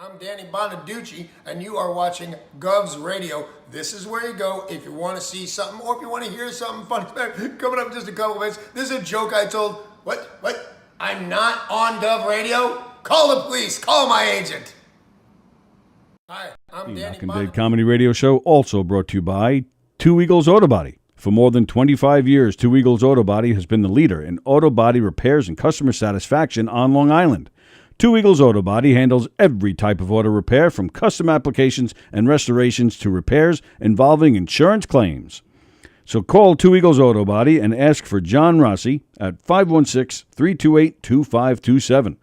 I'm Danny Bonaducci, and you are watching Govs Radio. This is where you go if you want to see something or if you want to hear something funny. Coming up in just a couple minutes. This is a joke I told. What? I'm not on Gov Radio? Call the police. Call my agent. Hi, I'm The Danny Knockem Bonaducci. Comedy Radio Show, also brought to you by Two Eagles Auto Body. For more than 25 years, Two Eagles Auto Body has been the leader in auto body repairs and customer satisfaction on Long Island. Two Eagles Auto Body handles every type of auto repair, from custom applications and restorations to repairs involving insurance claims. So call Two Eagles Auto Body and ask for John Rossi at 516-328-2527.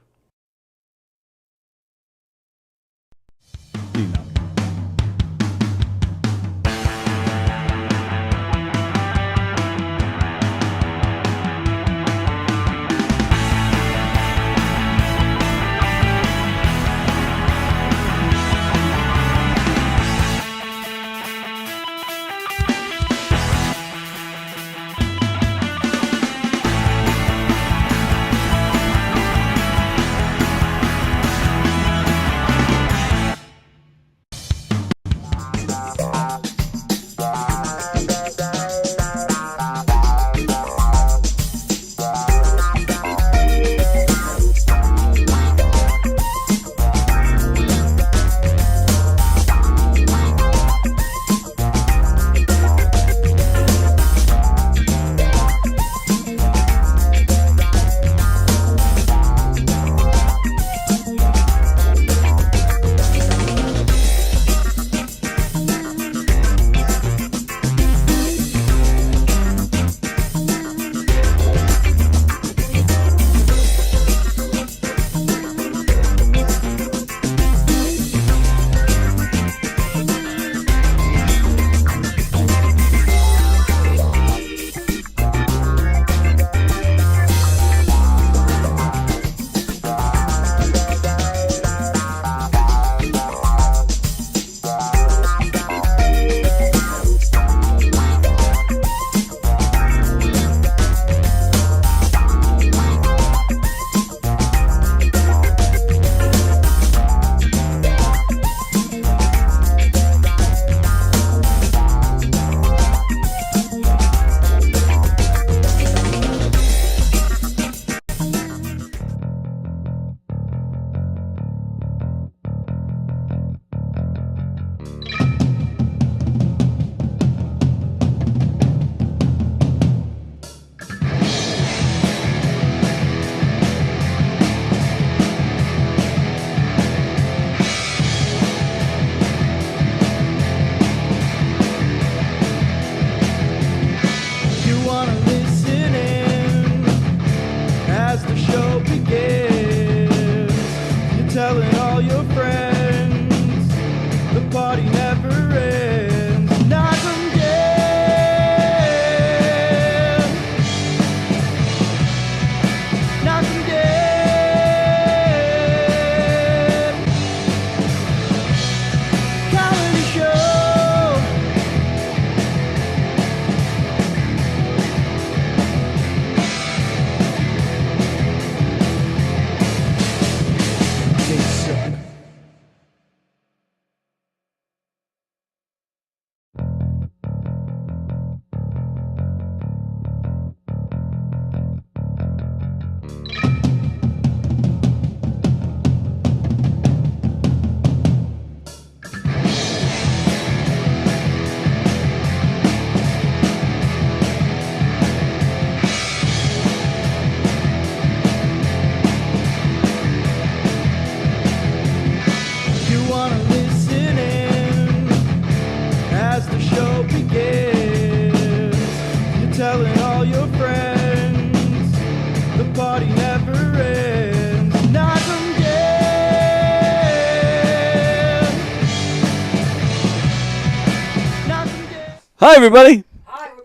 Hi, everybody. Hi, we're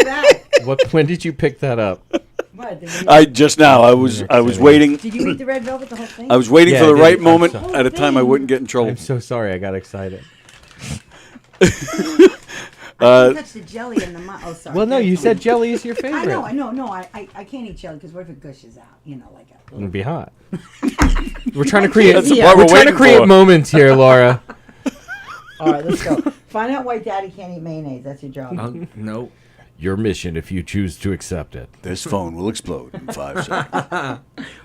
back. When did you pick that up? What, I was waiting. Did you eat the red velvet the whole thing? I was waiting Yeah, for the I did. right I'm moment sorry. at a time I wouldn't get in trouble. I'm so sorry. I got excited. I didn't touch the jelly in the mouth. Oh, sorry. Well, no, you said jelly is your favorite. I know. I can't eat jelly because what if it gushes out? You know, like a. It'd be hot. We're trying to create. That's the part We're we're trying to waiting create for. moments here, Laura. All right, let's go. Find out why Daddy can't eat mayonnaise. That's your job. Nope. Your mission, if you choose to accept it. This phone will explode in 5 seconds.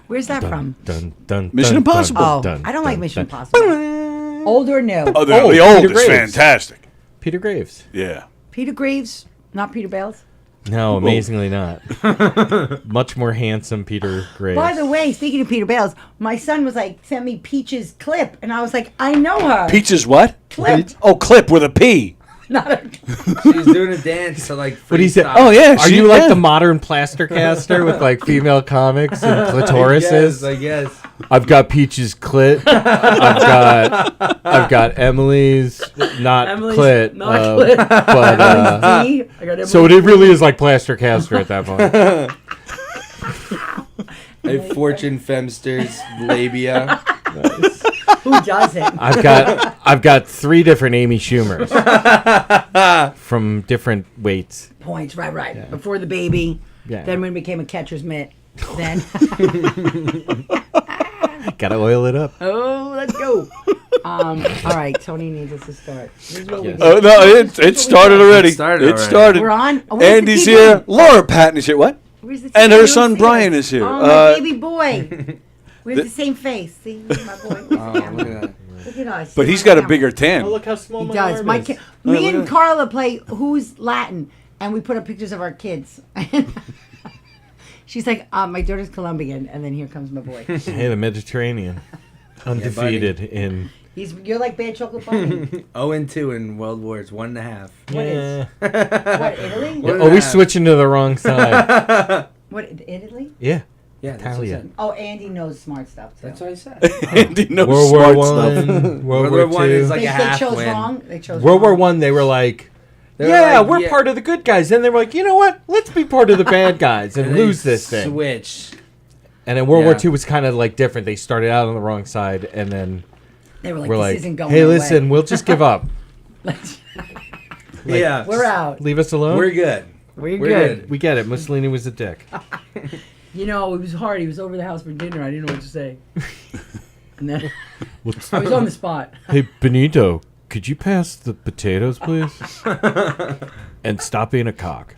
Where's that from? Dun, dun, Mission dun, Impossible. Oh, dun, I don't like dun, Mission dun. Impossible. Old or new? Oh, the Oh, old Peter is Graves. fantastic. Peter Graves. Yeah. Peter Graves, not Peter Bales. No, amazingly not. Much more handsome Peter Graves. By the way, speaking of Peter Bales, my son was like, sent me Peach's clip, and I was like, I know her. Peaches what? Clip. Oh, clip with a P. Not a She's doing a dance to like. What he said? freestyle. Oh, yeah. Are you like the modern plaster caster with like female comics and clitorises? Yes, I guess. I've got Peach's clit. I've got Emily's not Emily's clit. not clit. But D. I got so it really is like plaster caster at that point. A Fortune Femster's labia. Who doesn't? I've got 3 different Amy Schumers from different weights. Points, right. Yeah. Before the baby, Yeah. then when it became a catcher's mitt, then Gotta oil it up. oh, let's go. All right, Tony needs us to start. This is what we do. Oh, no, it started already. It started It already. started. We're on. Oh, where's the Andy's TV? here. Laura Patton is here. What? Where's the And TV? her You son don't see Brian us. is here. Oh, my baby boy. We have the same face. See, my boy. Where's Oh, the look camera? at that. Look at us. But he's My got a camera. bigger tan. look how small He does. Me and Carla play Who's Latin, and we put up pictures of our kids. She's like, my daughter's Colombian, and then here comes my boy. Hey, the Mediterranean, undefeated in. You're like bad chocolate bunny. 0-2 in World Wars, 1.5. What is? Yeah. What, Italy? What- Oh, we switching to the wrong side. What, Italy? Yeah. Yeah, that's what I Italia. said. Oh, Andy knows smart stuff too. That's what I said. Andy knows World War smart One, stuff. World World War War One Two. is like They, a they half chose win. wrong. They chose World War wrong. One, they were like, They were yeah, like, we're part of the good guys. Then they were like, you know what? Let's be part of the bad guys and And they lose this thing. Switch. And then World War Yeah. Two was kind of like different. They started out on the wrong side, and then They were like, we're this like, isn't going hey, our listen, way. we'll just give up. Yeah. We're out. Leave us alone. We're good. We're We're good. good. We get it. Mussolini was a dick. You know, it was hard. He was over the house for dinner. I didn't know what to say. And then I was on the spot. Hey, Benito, could you pass the potatoes, please? And stop being a cock.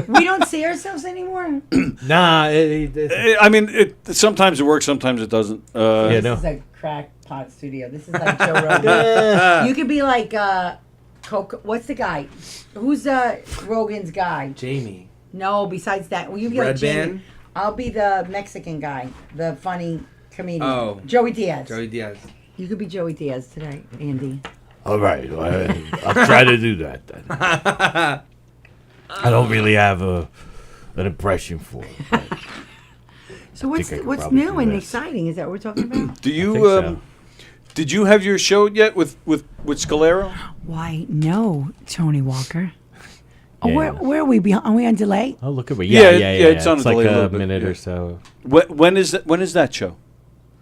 We don't see ourselves anymore. Nah, I mean, sometimes it works, sometimes it doesn't. yeah, no. This is a crackpot studio. This is like Joe Rogan. You could be like Coco. What's the guy? Who's Rogan's guy? Jamie. No, besides that, well, you be Red like Jamie. Band? I'll be the Mexican guy, the funny comedian. Oh. Joey Diaz. Joey Diaz. You could be Joey Diaz today, Andy. All right, I'll try to do that then. I don't really have an impression for it. but So what's think I could what's probably new do and this. exciting? Is that what we're talking about? Do you think so. did you have your show yet with Scalero? Why no, Tony Walker. Oh, Yeah. where are we? Are we on delay? Oh, look at me. Yeah, Yeah, it's on a like delay a a little bit, minute yeah. or so. When is that show?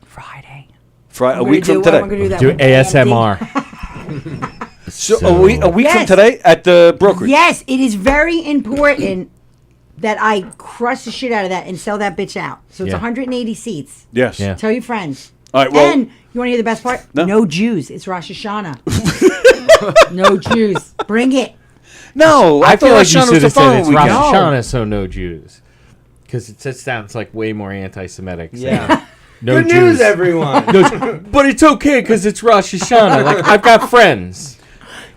Friday. Friday, a We're week gonna from do- we're gonna today. do that Do with ASMR. So, So- a week Yes. from today at the brokerage. Yes, it is very important that I crush the shit out of that and sell that bitch out. So it's Yeah. 180 seats. Yes. Yeah. Tell your friends. All right. Well, And you want to hear the best part? No. No Jews. It's Rosh Hashanah. No Jews. Bring it. no, I feel like Rosh you Hashanah was should the have said following it's weekend. Rosh No. Hashanah, so no Jews. Because it just sounds like way more anti-Semitic. saying, Yeah. No Good Jews. news, everyone. No, but it's okay because it's Rosh Hashanah. Like, I've got friends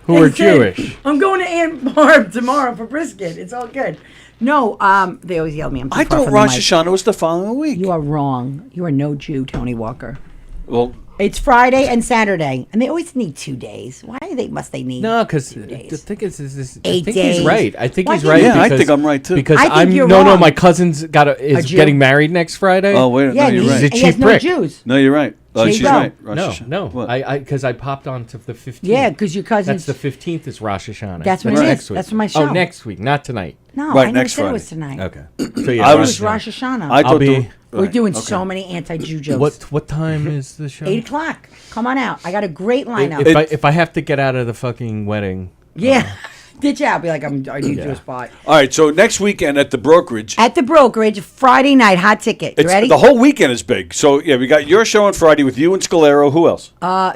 who are They said, Jewish. I'm going to Aunt Barb tomorrow for brisket. It's all good. No, they always yell at me. I'm too I far thought from the Rosh mic. Hashanah was the following week. You are wrong. You are no Jew, Tony Walker. Well, It's Friday and Saturday, and they always need 2 days. Why must they need? No, because 2 days? the thing is I 8 think days. he's right. I think Why he's can't right. you- Yeah, I because- think I'm right, too. Because I think I'm you're no, wrong. my cousin's is Jew. getting married next Friday. oh wait, Yeah, no, you're and right. He's a he has cheap no prick. Jews. No, you're right. There you She's go. right. Rosh No, Hashanah. no, What? I because I popped on to the 15th. Yeah, because your That's cousin's. the 15th is Rosh Hashanah. That's what it is. next week. That's my Oh, show. next week, not tonight. No, Right, I never next said it was Friday. tonight. Okay. So yeah, I It was- was Rosh Hashanah. I thought be- We're doing okay. so many anti-Jew jokes. what time is the show? 8 o'clock. Come on out. I got a great lineup. If I have to get out of the fucking wedding, yeah. ditch out. Be like, I need you a spot. All right, so next weekend at the brokerage. At the brokerage, Friday night, hot ticket. You ready? The whole weekend is big. So, yeah, we got your show on Friday with you and Scalero. Who else?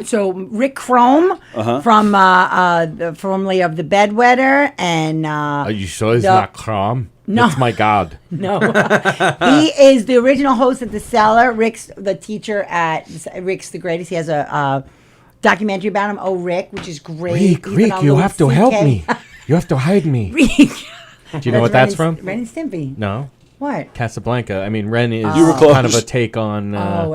So Rick Chrome from formerly of the Bedwetter, and Are you sure it's the- not Crom? No. It's my God. no, he is the original host at the Cellar. Rick's the teacher at Rick's the Greatest. He has a documentary about him. Oh, Rick, which is great. He's been on Louis CK. You have to hide me. Rick. Do you know what that's from? Ren and Stimpy. No. What? Casablanca. I mean, Ren is You were close. kind of a take on yeah.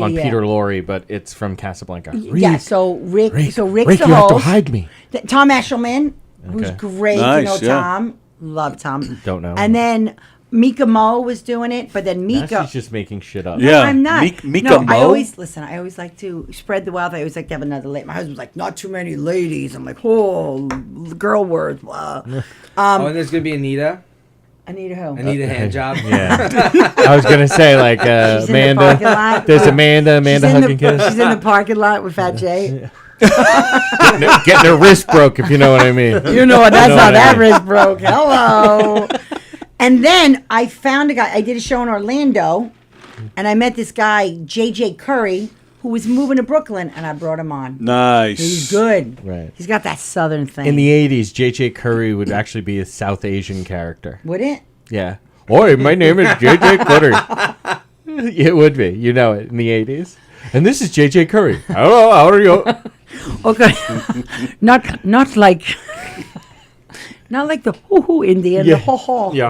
Peter Lorre, but it's from Casablanca. Yeah. So Rick's the you host. have to hide me. Tom Eshelman, who's Okay. great. Nice, you know yeah. Tom. Love Tom. Don't know. And then Mika Mo was doing it, but then Now Mika. she's just making shit up. Yeah. I'm not. Mika no, Mo? I always like to spread the wealth. I always like to have another lady. My husband's like, not too many ladies. I'm like, oh, girl words. Blah. And there's gonna be Anita. Anita who? Anita Handjob. Yeah. I was going to say, like, She's in the parking Amanda. lot. There's Amanda She's Hug in and the- Kiss. She's in the parking lot with Fat Jay. Getting her wrist broke, if you know what I mean. You know what? That's know how what I that mean. wrist broke. Hello. And then I found a guy. I did a show in Orlando, and I met this guy, JJ Curry, who was moving to Brooklyn, and I brought him on. Nice. He's good. Right. He's got that southern thing. In the 80s, J.J. Curry would actually be a South Asian character. Would it? Yeah. Oi, my name is J.J. Curry. It would be. You know it in the 80s. And this is J.J. Curry. Hello, how are you? Okay. not like not like the hoo-hoo Indian, the ho-ho. Yeah.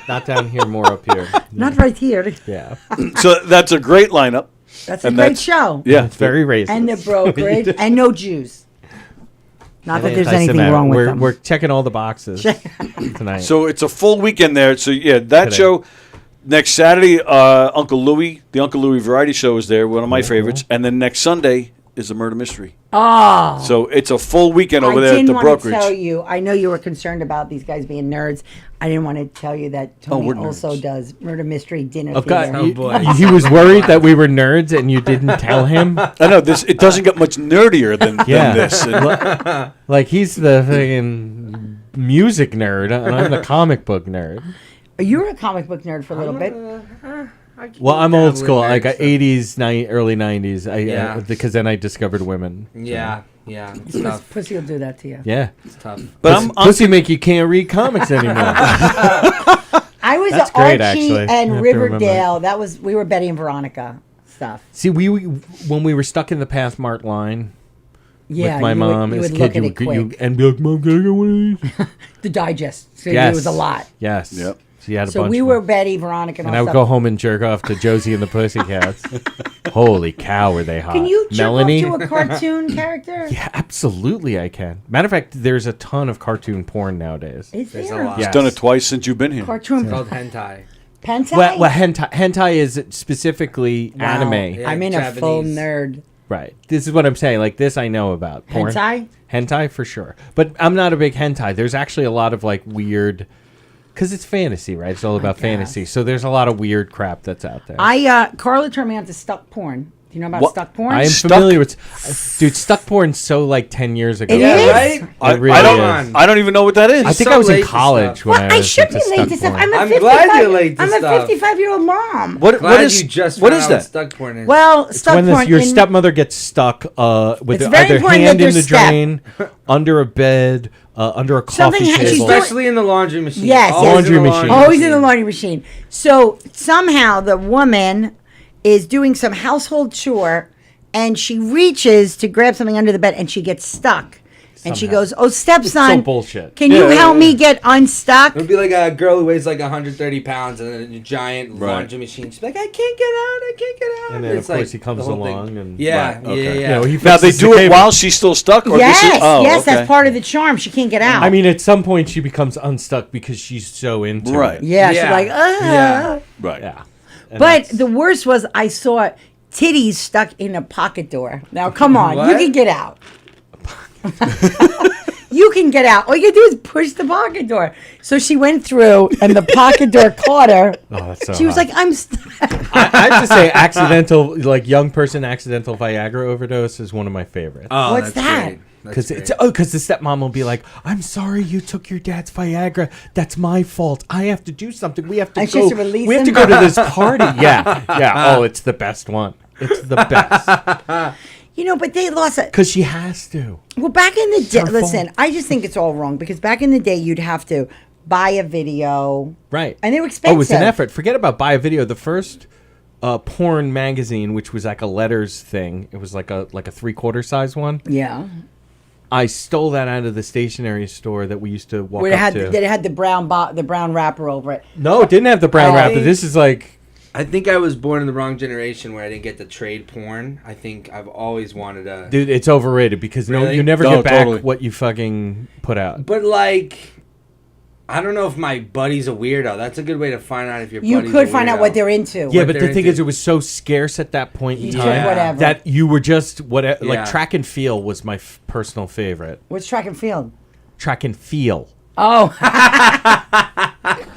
not down here, more up here. Not right here. Yeah. So that's a great lineup. That's a And great that's- show. Yeah. It's very racist. And the brokerage and no Jews. Not that there's anything Anti-Semitic. wrong with we're, them. We're checking all the boxes tonight. So it's a full weekend there. So, yeah, that Today. show next Saturday, the Uncle Louie Variety Show is there, one of my favorites. And then next Sunday is a murder mystery. Oh. So it's a full weekend over I there at didn't the want to brokerage. tell you. I know you were concerned about these guys being nerds. I didn't want to tell you that Tony we're also nerds. does murder mystery dinner Oh, God. theater. Oh, boy. He was worried that we were nerds and you didn't tell him. I know this. It doesn't get much nerdier than Yeah. this. And Like, he's the fucking music nerd, and I'm the comic book nerd. You're a comic book nerd for a little bit. Well, I'm old Dabbling school, like nerd stuff. 80s, early 90s. Yeah. Because then I discovered women. Yeah, it's tough. Pussy will do that to you. Yeah. It's tough. but Pussy make you can't read comics anymore. I was That's at great, Archie actually. I have and to Riverdale. We were Betty and Veronica stuff. See, when we were stuck in the Pathmart line Yeah, with my mom you as would a look kid, at it quick. and be like, Mom, can I get one of these? The digest. So Yes. it was a lot. Yes. Yep. So you had a So bunch we of were them. Betty, Veronica, and And all I would stuff. go home and jerk off to Josie and the Pussycats. Holy cow, were they hot. Can you jerk Melanie? off to a cartoon character? Yeah, absolutely I can. Matter of fact, there's a ton of cartoon porn nowadays. Is There's there a lot. he's Yes. done it twice since you've been here. cartoon It's called hentai. hentai? Well, hentai is specifically Wow. anime. Yeah, I'm in a full Japanese. nerd. Right. This is what I'm saying. Like, this I know about. Porn. Hentai? Hentai for sure. But I'm not a big hentai. There's actually a lot of, like, weird... Because it's fantasy, right? It's all about fantasy. So there's a lot of weird crap that's out there. Carla turned me on to stuck porn. Do you know about What? stuck porn? I am Stuck- familiar with... Dude, stuck porn's so, like, 10 years ago. It Yeah, is? right? I, It really I is. don't. I don't even know what that is. I think so I was in late to college stuff. when Well, I I was should into be late stuck to stuff. porn. I'm a I'm 55, glad you're late to I'm stuff. a 55-year-old mom. what Glad is you just what found is out that? what stuck porn is. Well, It's stuck when porn your in- stepmother gets stuck with It's very either important hand that in the there's step. drain, under a bed, under a coffee Something she's table. doing- Especially in the laundry machine. Yes, Always Laundry in the machine. Always in the laundry machine. So somehow the woman is doing some household chore and she reaches to grab something under the bed and she gets stuck. And she Somehow. goes, "Oh, stepson, so bullshit. can you Yeah, help yeah, me yeah. get unstuck?" It would be like a girl who weighs like 130 pounds and then a giant Right. laundry machine. She's like, I can't get out, I can't get out. And then, It's of course, like he comes the whole thing. along and- Yeah, Right, okay. yeah. You know, he Now they fixes do the it cable. while she's still stuck, or Yes, this is yes, okay. that's part of the charm. She can't get out. I mean, at some point, she becomes unstuck because she's so into Right. it. yeah, she's Yeah. like, Yeah. right. Yeah. And But that's- the worst was I saw titties stuck in a pocket door. Now, come on, you What? can get out. You can get out. All you do is push the pocket door. So she went through, and the pocket door caught her. Oh, that's so She was hot. like, "I'm." I have to say, accidental Viagra overdose is one of my favorites. Oh, What's that's that? great. Because the stepmom will be like, "I'm sorry you took your dad's Viagra. That's my fault. I have to do something. We have to And go. she has to release We have to him? go to this party." Yeah. Oh, it's the best one. It's the best But they lost it. because she has to. Well, back in the day, her listen, fault. I just think it's all wrong because back in the day, you'd have to buy a video. Right. And they were expensive. Oh, it was an effort. Forget about buy a video. The first porn magazine, which was like a letters thing, it was like a 3/4 size one. Yeah. I stole that out of the stationery store that we used to walk Where it up had, to. that it had the brown wrapper over it. No, it didn't have the brown Oh. wrapper. This is like... I think I was born in the wrong generation where I didn't get the trade porn. I think I've always wanted to. Dude, it's overrated because Really? you never No, get back totally. what you fucking put out. But like, I don't know if my buddy's a weirdo. That's a good way to find out if your You buddy's could a find out weirdo. what they're into. Yeah, what but they're the thing into. is, it was so scarce at that point in You took time whatever. that you were just whatever. Yeah. Like track and field was my personal favorite. What's track and field? Track and feel. Oh,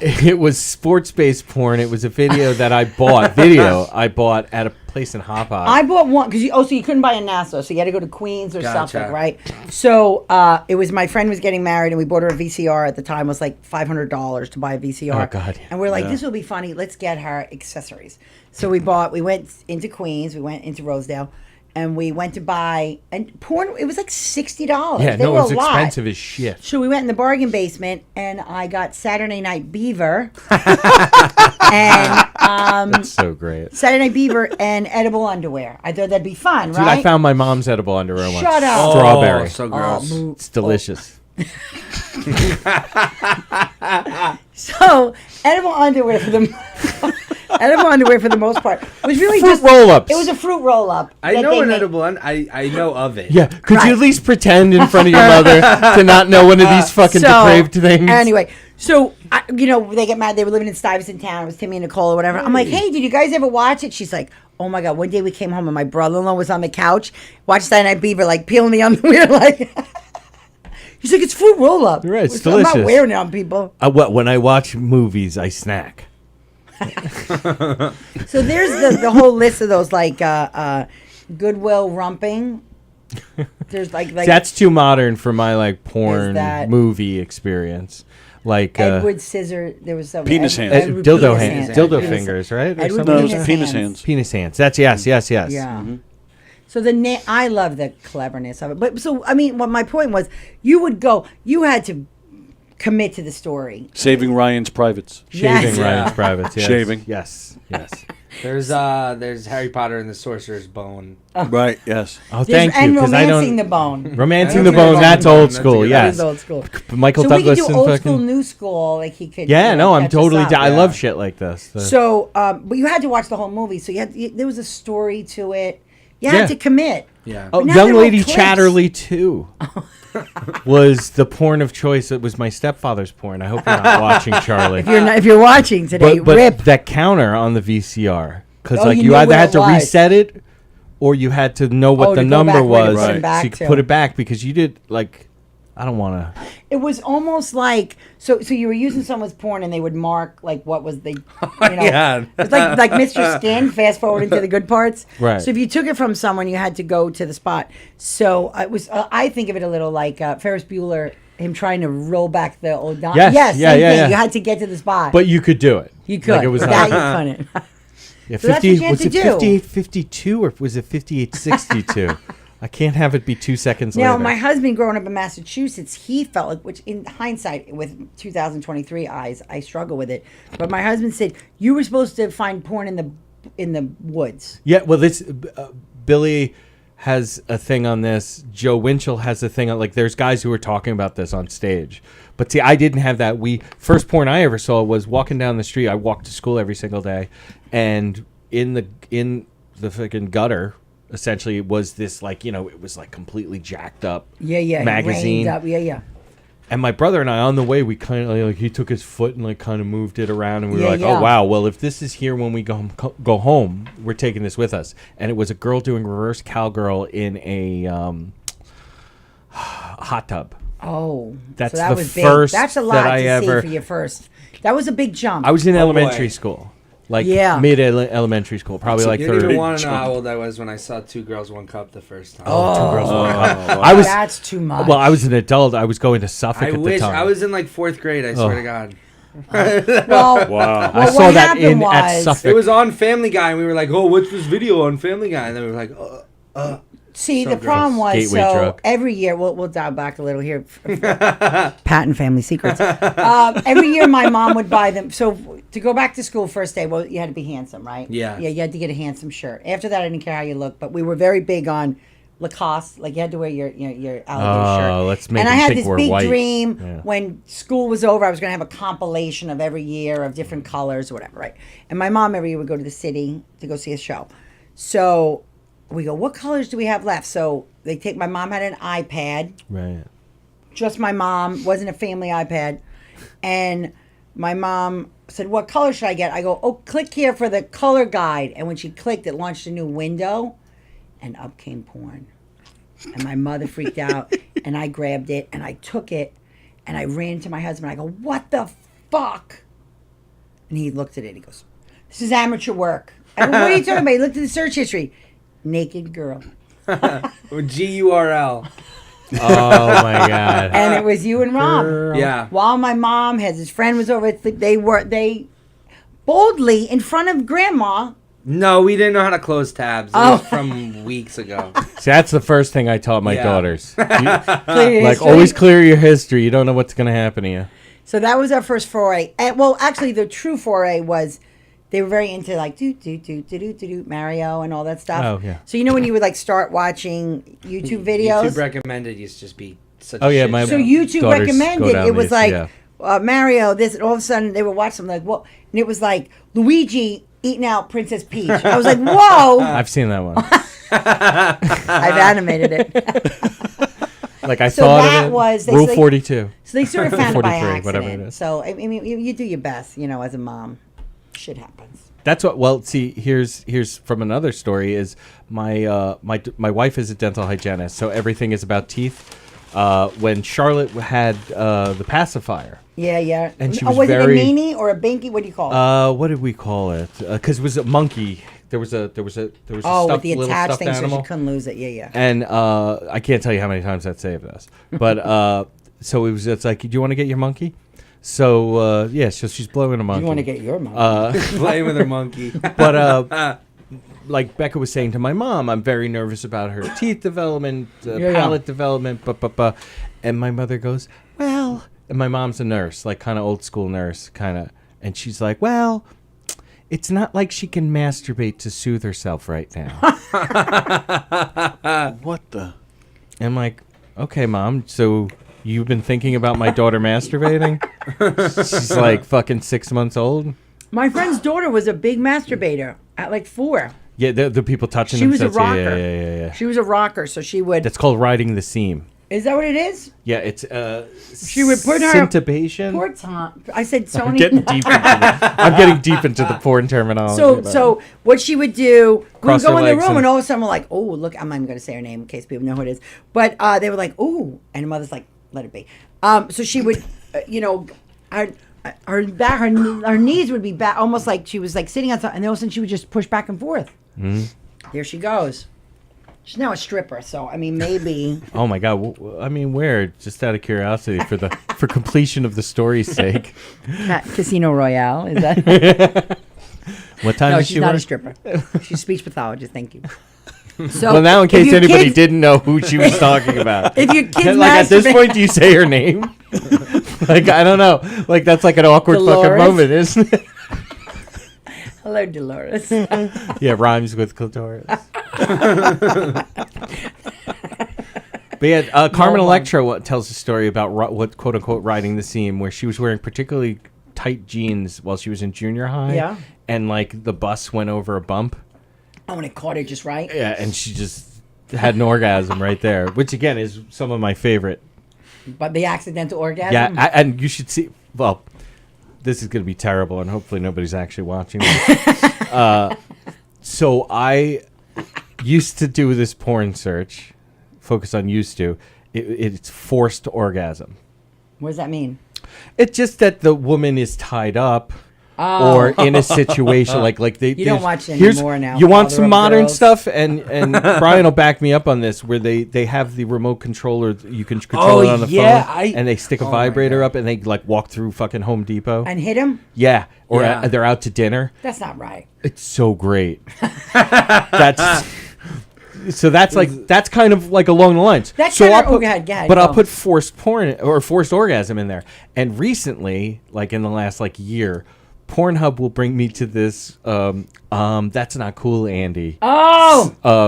It was sports-based porn. It was a video that I bought. I bought at a place in Hop Hop. I bought one because so you couldn't buy in Nassau, so you had to go to Queens or Gotcha. Suffolk, right? So it was my friend was getting married, and we bought her a VCR at the time. It was like $500 to buy a VCR. Oh, God. And we're like, this will be funny. Let's get her accessories. So we went into Queens, we went into Rosedale, and we went to buy and porn. It was like $60. yeah, They no, were it was a lot. expensive as shit. So we went in the bargain basement, and I got Saturday Night Beaver, and That's so great. Saturday Night Beaver and edible underwear. I thought that'd be fun, Dude, right? I found my mom's edible underwear once. Shut up. Strawberry. Oh, so gross. It's delicious. So edible underwear for the edible underwear for the most part was really Fruit just roll-ups. It was a fruit roll up. I know an edible. I know of it. Yeah, could Right. you at least pretend in front of your mother to not know one of these fucking depraved things? Anyway, so they get mad. They were living in Stuyvesant Town. It was Timmy and Nicole or whatever. I'm like, hey, did you guys ever watch it? She's like, oh my god. One day we came home and my brother-in-law was on the couch, watched Saturday Night Beaver, like peeling the underwear, like. He's like, it's fruit roll up. Right, it's I'm delicious. not wearing it on people. When I watch movies, I snack. So there's the whole list of those like Goodwill rumping. There's like That's too modern for my like porn that- movie experience. Like Edward Scissor. There was some Penis hands. Edward dildo penis hands, dildo Penis- fingers, right? Or Edward something No, it like was Penis penis hands. hands. Penis hands. That's yes. Yeah. Mm-hmm. So I love the cleverness of it. But so I mean, what my point was, you had to commit to the story. Saving Ryan's privates. Shaving Yes. Ryan's privates. Yes. Shaving. Yes. There's Harry Potter and the Sorcerer's Bone. Right, yes. Oh, thank you. And Because I romancing don't. the bone. Romancing the Romancing bone. the That's Bone. old That's school. a good- That Yes. is old school. Michael So Douglas we could and do old fucking. school, new school. Like he could. Yeah, no, I'm catch us totally up. down. I Yeah. love shit like this. So, but you had to watch the whole movie. So there was a story to it. You had Yeah. to commit. Yeah. Oh, But now Young they're all Lady clips. Chatterley 2 was the porn of choice. It was my stepfather's porn. I hope you're not watching, Charlie. If you're watching today, but rip. that counter on the VCR, because Oh, like you you knew either where had it to was. reset it, or you had to know what Oh, the to go number back where to was, put it so back you could to. put it back because you did like. I don't want to. It was almost like so you were using someone's porn and they would mark like what was the Yeah. it's like Mr. Skin fast forwarding to the good parts. Right. So if you took it from someone, you had to go to the spot. So it was I think of it a little like Ferris Bueller, him trying to roll back the old Yes, yes, yeah, same yeah, thing. yeah. You had to get to the spot. But you could do it. you could. Like it was that not, you couldn't. yeah, So that's what 50. you had Was to it do. 5852 or was it 5862? I can't have it be 2 seconds Now, later. my husband, growing up in Massachusetts, he felt like, which in hindsight, with 2023 eyes, I struggle with it. But my husband said you were supposed to find porn in the woods. Yeah, well, this Billy has a thing on this. Joe Winchell has a thing on like. There's guys who are talking about this on stage, but see, I didn't have that. First porn I ever saw was walking down the street. I walked to school every single day, and in the fucking gutter, essentially, it was this like it was like completely jacked up. Yeah. Magazine. Rained up. Yeah. And my brother and I, on the way, we kind of like he took his foot and like kind of moved it around, and we were Yeah, like, yeah. "Oh wow! Well, if this is here when we go home, we're taking this with us." And it was a girl doing reverse cowgirl in a hot tub. Oh, That's so that the was first big. That's a lot that I to ever- see for your first. That was a big jump. I was in Oh, elementary boy. school. Like Yeah. mid-elementary school, probably like You don't even third. want to know how old I was when I saw Two Girls, One Cup the first time. Oh, Two Girls, One Cup. wow. I was That's too much. well. I was an adult. I was going to Suffolk I at the wish time. I was in like 4th grade. I swear to God. well, Wow. I Well, saw what that happened at was- Suffolk. It was on Family Guy, and we were like, "Oh, what's this video on Family Guy?" And then we were like, see, So the problem was Gateway so drug. every year we'll dial back a little here. Patton family secrets. Every year my mom would buy them. So to go back to school first day, well, you had to be handsome, right? Yeah. Yeah, you had to get a handsome shirt. After that, I didn't care how you looked, but we were very big on Lacoste. Like you had to wear your alligator shirt. Let's make and I them had think this we're big white. dream Yeah. when school was over, I was going to have a compilation of every year of different colors or whatever, right? And my mom every year would go to the city to go see a show. So we go, what colors do we have left? So they take, my mom had an iPad, Right. just my mom, wasn't a family iPad. And my mom said, what color should I get? I go, oh, click here for the color guide. And when she clicked, it launched a new window and up came porn. And my mother freaked out and I grabbed it and I took it and I ran to my husband. I go, what the fuck? And he looked at it. He goes, this is amateur work. I go, what are you talking about? He looked at the search history. Naked girl. GURL. Oh my God. And it was you and Rob. Yeah. While my mom, his friend was over, they boldly in front of grandma. No, we didn't know how to close tabs. It was from weeks ago. See, that's the first thing I taught my Yeah. daughters. Clear Like, history. always clear your history. You don't know what's going to happen to you. So that was our first foray. And, well, actually, the true foray was they were very into like Mario and all that stuff. Oh, yeah. So you know when you would like start watching YouTube videos. YouTube recommended used to just be such Oh, a yeah, shit my- So show. YouTube daughters go recommended down it was these, like yeah. Mario this, and all of a sudden they would watch something like what, and it was like Luigi eating out Princess Peach. I was like, whoa! I've seen that one. I've animated it. Like I So thought that of it. was- they Rule say- 42. So they sort of found it by 43, accident. whatever it is. So I mean, you do your best, you know, as a mom. Shit happens. That's what. Well, see, here's from another story. Is my wife is a dental hygienist, so everything is about teeth. When Charlotte had the pacifier, Yeah, yeah. And she Oh, was it a very- meanie or a binky? What do you call it? what did we call it? Because it was a monkey. There was a Oh, stuffed, with the little attached stuffed thing, animal. so she couldn't lose it. Yeah, yeah. And I can't tell you how many times that saved us. But so it's like, do you want to get your monkey? So yeah, so she's blowing a monkey. You want to get your mom? Playing with her monkey. But like Becca was saying to my mom, I'm very nervous about her teeth development, palate development, and my mother goes, well, and my mom's a nurse, like kind of old school nurse, kind of, and she's like, well, it's not like she can masturbate to soothe herself right now. What the? And I'm like, okay, Mom, so you've been thinking about my daughter masturbating? She's like fucking 6 months old. My friend's daughter was a big masturbator at like 4. Yeah, the people touching She was a themselves. rocker. Yeah. She was a rocker, so she would. That's called riding the seam. Is that what it is? Yeah, it's She would put her. syntubation. Poor Tom. I said Sony. I'm getting deep into the porn terminology. So what she would do, we would Cross go her in the legs room and- and all of a sudden we're like, oh, look, I'm not even going to say her name in case people know who it is. But they were like, ooh. And her mother's like, let it be. So she would, her knees would be back, almost like she was like sitting on something. And then all of a sudden she would just push back and forth. Mm-hmm. There she goes. She's now a stripper. So, I mean, maybe. Oh my God! I mean, where? Just out of curiosity, for completion of the story's sake. Casino Royale, is that? What time No, does she's she not work? a stripper. She's a speech pathologist. Thank you. So Well, now in if case your anybody kids- didn't know who she was talking about, If your kids like at this masturbate- point, do you say her name? Like I don't know. Like that's like an awkward fucking Dolores? moment, isn't it? Hello, Dolores. Yeah, rhymes with clitoris. But yeah, Carmen No one. Electra tells a story about what quote unquote riding the seam, where she was wearing particularly tight jeans while she was in junior high. Yeah. And like the bus went over a bump. Oh, and it caught her just right. Yeah, and she just had an orgasm right there, which again is some of my favorite. But the accidental orgasm. Yeah, and you should see. Well, this is going to be terrible, and hopefully nobody's actually watching this. So I used to do this porn search, focus on used to. It's forced orgasm. What does that mean? It's just that the woman is tied up, or in a situation like they. You don't watch it here's, anymore now. You want Father some of modern Girls. stuff, and Brian will back me up on this, where they have the remote controller. You can control it on the phone, and they stick a vibrator up, and they like walk through fucking Home Depot And hit him? Yeah, or Yeah. they're out to dinner. That's not right. It's so great. That's kind of like along the lines. That's so kinda- I'll put, go ahead, but I'll go. put forced porn or forced orgasm in there. And recently, like in the last like year, Pornhub will bring me to this that's not cool, Andy.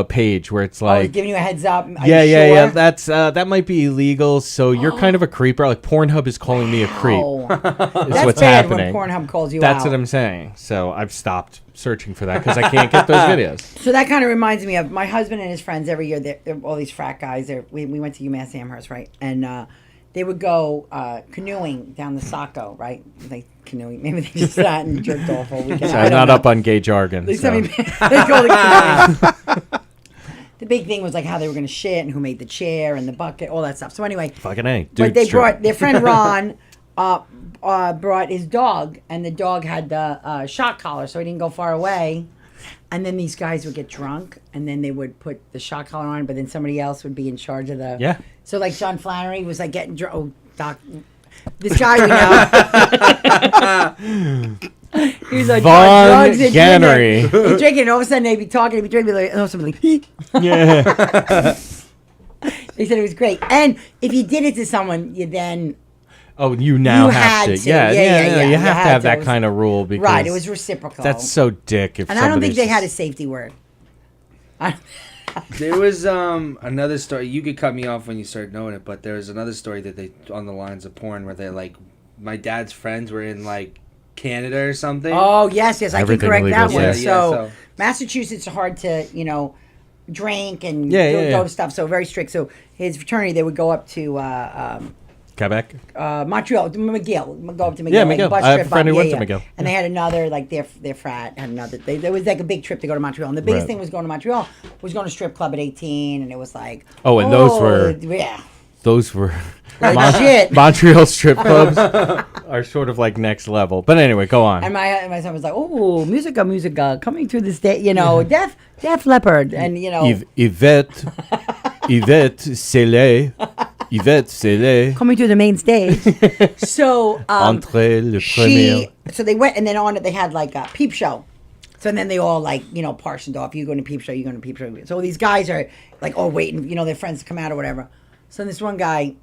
Page where it's I was like giving you a heads up. Are yeah, you yeah, yeah. sure? That's that might be illegal. So you're kind of a creeper. Like Pornhub is calling me a creep. Oh. Is That's what's bad happening. when Pornhub calls you That's out. what I'm saying. So I've stopped searching for that because I can't get those videos. So that kind of reminds me of my husband and his friends every year. They're all these frat guys. We went to UMass Amherst, right? And they would go canoeing down the Saco, right? They canoeing. Maybe they just sat and jerked off all weekend. So I I'm don't not know. up on gay jargon. They So. sent me- they called it canoeing. The big thing was like how they were going to shit and who made the chair and the bucket, all that stuff. So anyway, Fucking A. but Dude, they sure. brought their friend Ron brought his dog, and the dog had the shot collar, so he didn't go far away. And then these guys would get drunk, and then they would put the shot collar on, but then somebody else would be in charge of the. Yeah. So like John Flannery was like getting drunk. Oh, Doc, this guy we know. He was like Von drugs and Gannery. drinking. He'd drink it, and all of a sudden they'd be talking, he'd be drinking, like, oh, somebody like, Yeah. they said it was great. And if you did it to someone, you then. Oh, you now You have had to. to. Yeah, Yeah. You You have to had have to. that It was- kind of rule because Right, it was reciprocal. that's so dick. If And I don't think somebody's they had a just- safety word. There was another story. You could cut me off when you start knowing it, but there was another story that they on the lines of porn where they like my dad's friends were in like Canada or something. Oh yes, I can Everything correct that illegal, one. yeah. So Massachusetts are hard to drink and go to stuff. So very strict. So his fraternity, they would go up to Quebec. Montreal, McGill, go up to McGill. Yeah, like, McGill. bus I have a trip friend up. who went to McGill. And they had another, like their frat had another. There was like a big trip to go to Montreal, and the biggest Right. thing was going to Montreal was going to strip club at 18, and it was like Oh, and those were- yeah. Those were Legit. Montreal strip clubs are sort of like next level. But anyway, go on. And my son was like, "Oh, musica, coming through the state, Def Leppard, and Yvette Célé. coming through the main stage." So Entree le premier. so they went, and then on it they had like a peep show. So then they all like parsoned off. You going to peep show? You going to peep show? So these guys are like all waiting, their friends to come out or whatever. So this one guy,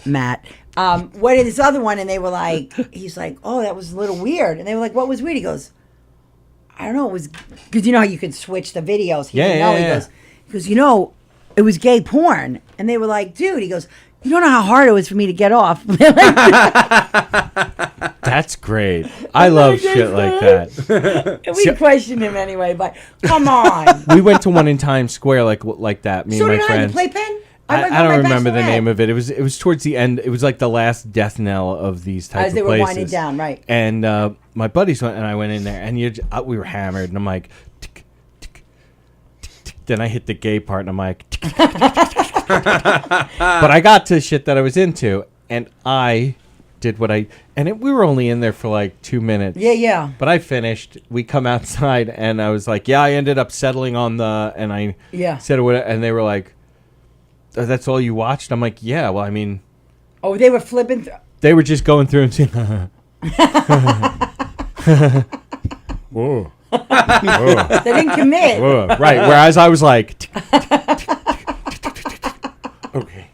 Matt, went to this other one, and they were like, he's like, "Oh, that was a little weird," and they were like, "What was weird?" He goes, "I don't know. It was because you know how you could switch the videos." He didn't know. Yeah. He goes, it was gay porn, and they were like, "Dude," he goes, "You don't know how hard it was for me to get off." That's great. I love shit like that. And we questioned him anyway, but come on. We went to one in Times Square like that. Me So and did my I, friends. the Playpen? I don't remember the name of it. It was towards the end. It was like the last death knell of these types As they of were places. winding down, right. And my buddies went, and I went in there, and we were hammered, and I'm like, tick, tick, tick, tick. Then I hit the gay part, and I'm like, tick, tick, tick, tick, tick, tick, tick. But I got to shit that I was into, and I did we were only in there for like 2 minutes. Yeah. But I finished. We come outside, and I was like, yeah, I ended up settling on and I said what, and they were like, that's all you watched? I'm like, yeah, well, I mean. Oh, they were flipping. They were just going through and saying, whoa. They didn't commit. Whoa. Right. Whereas I was like, okay.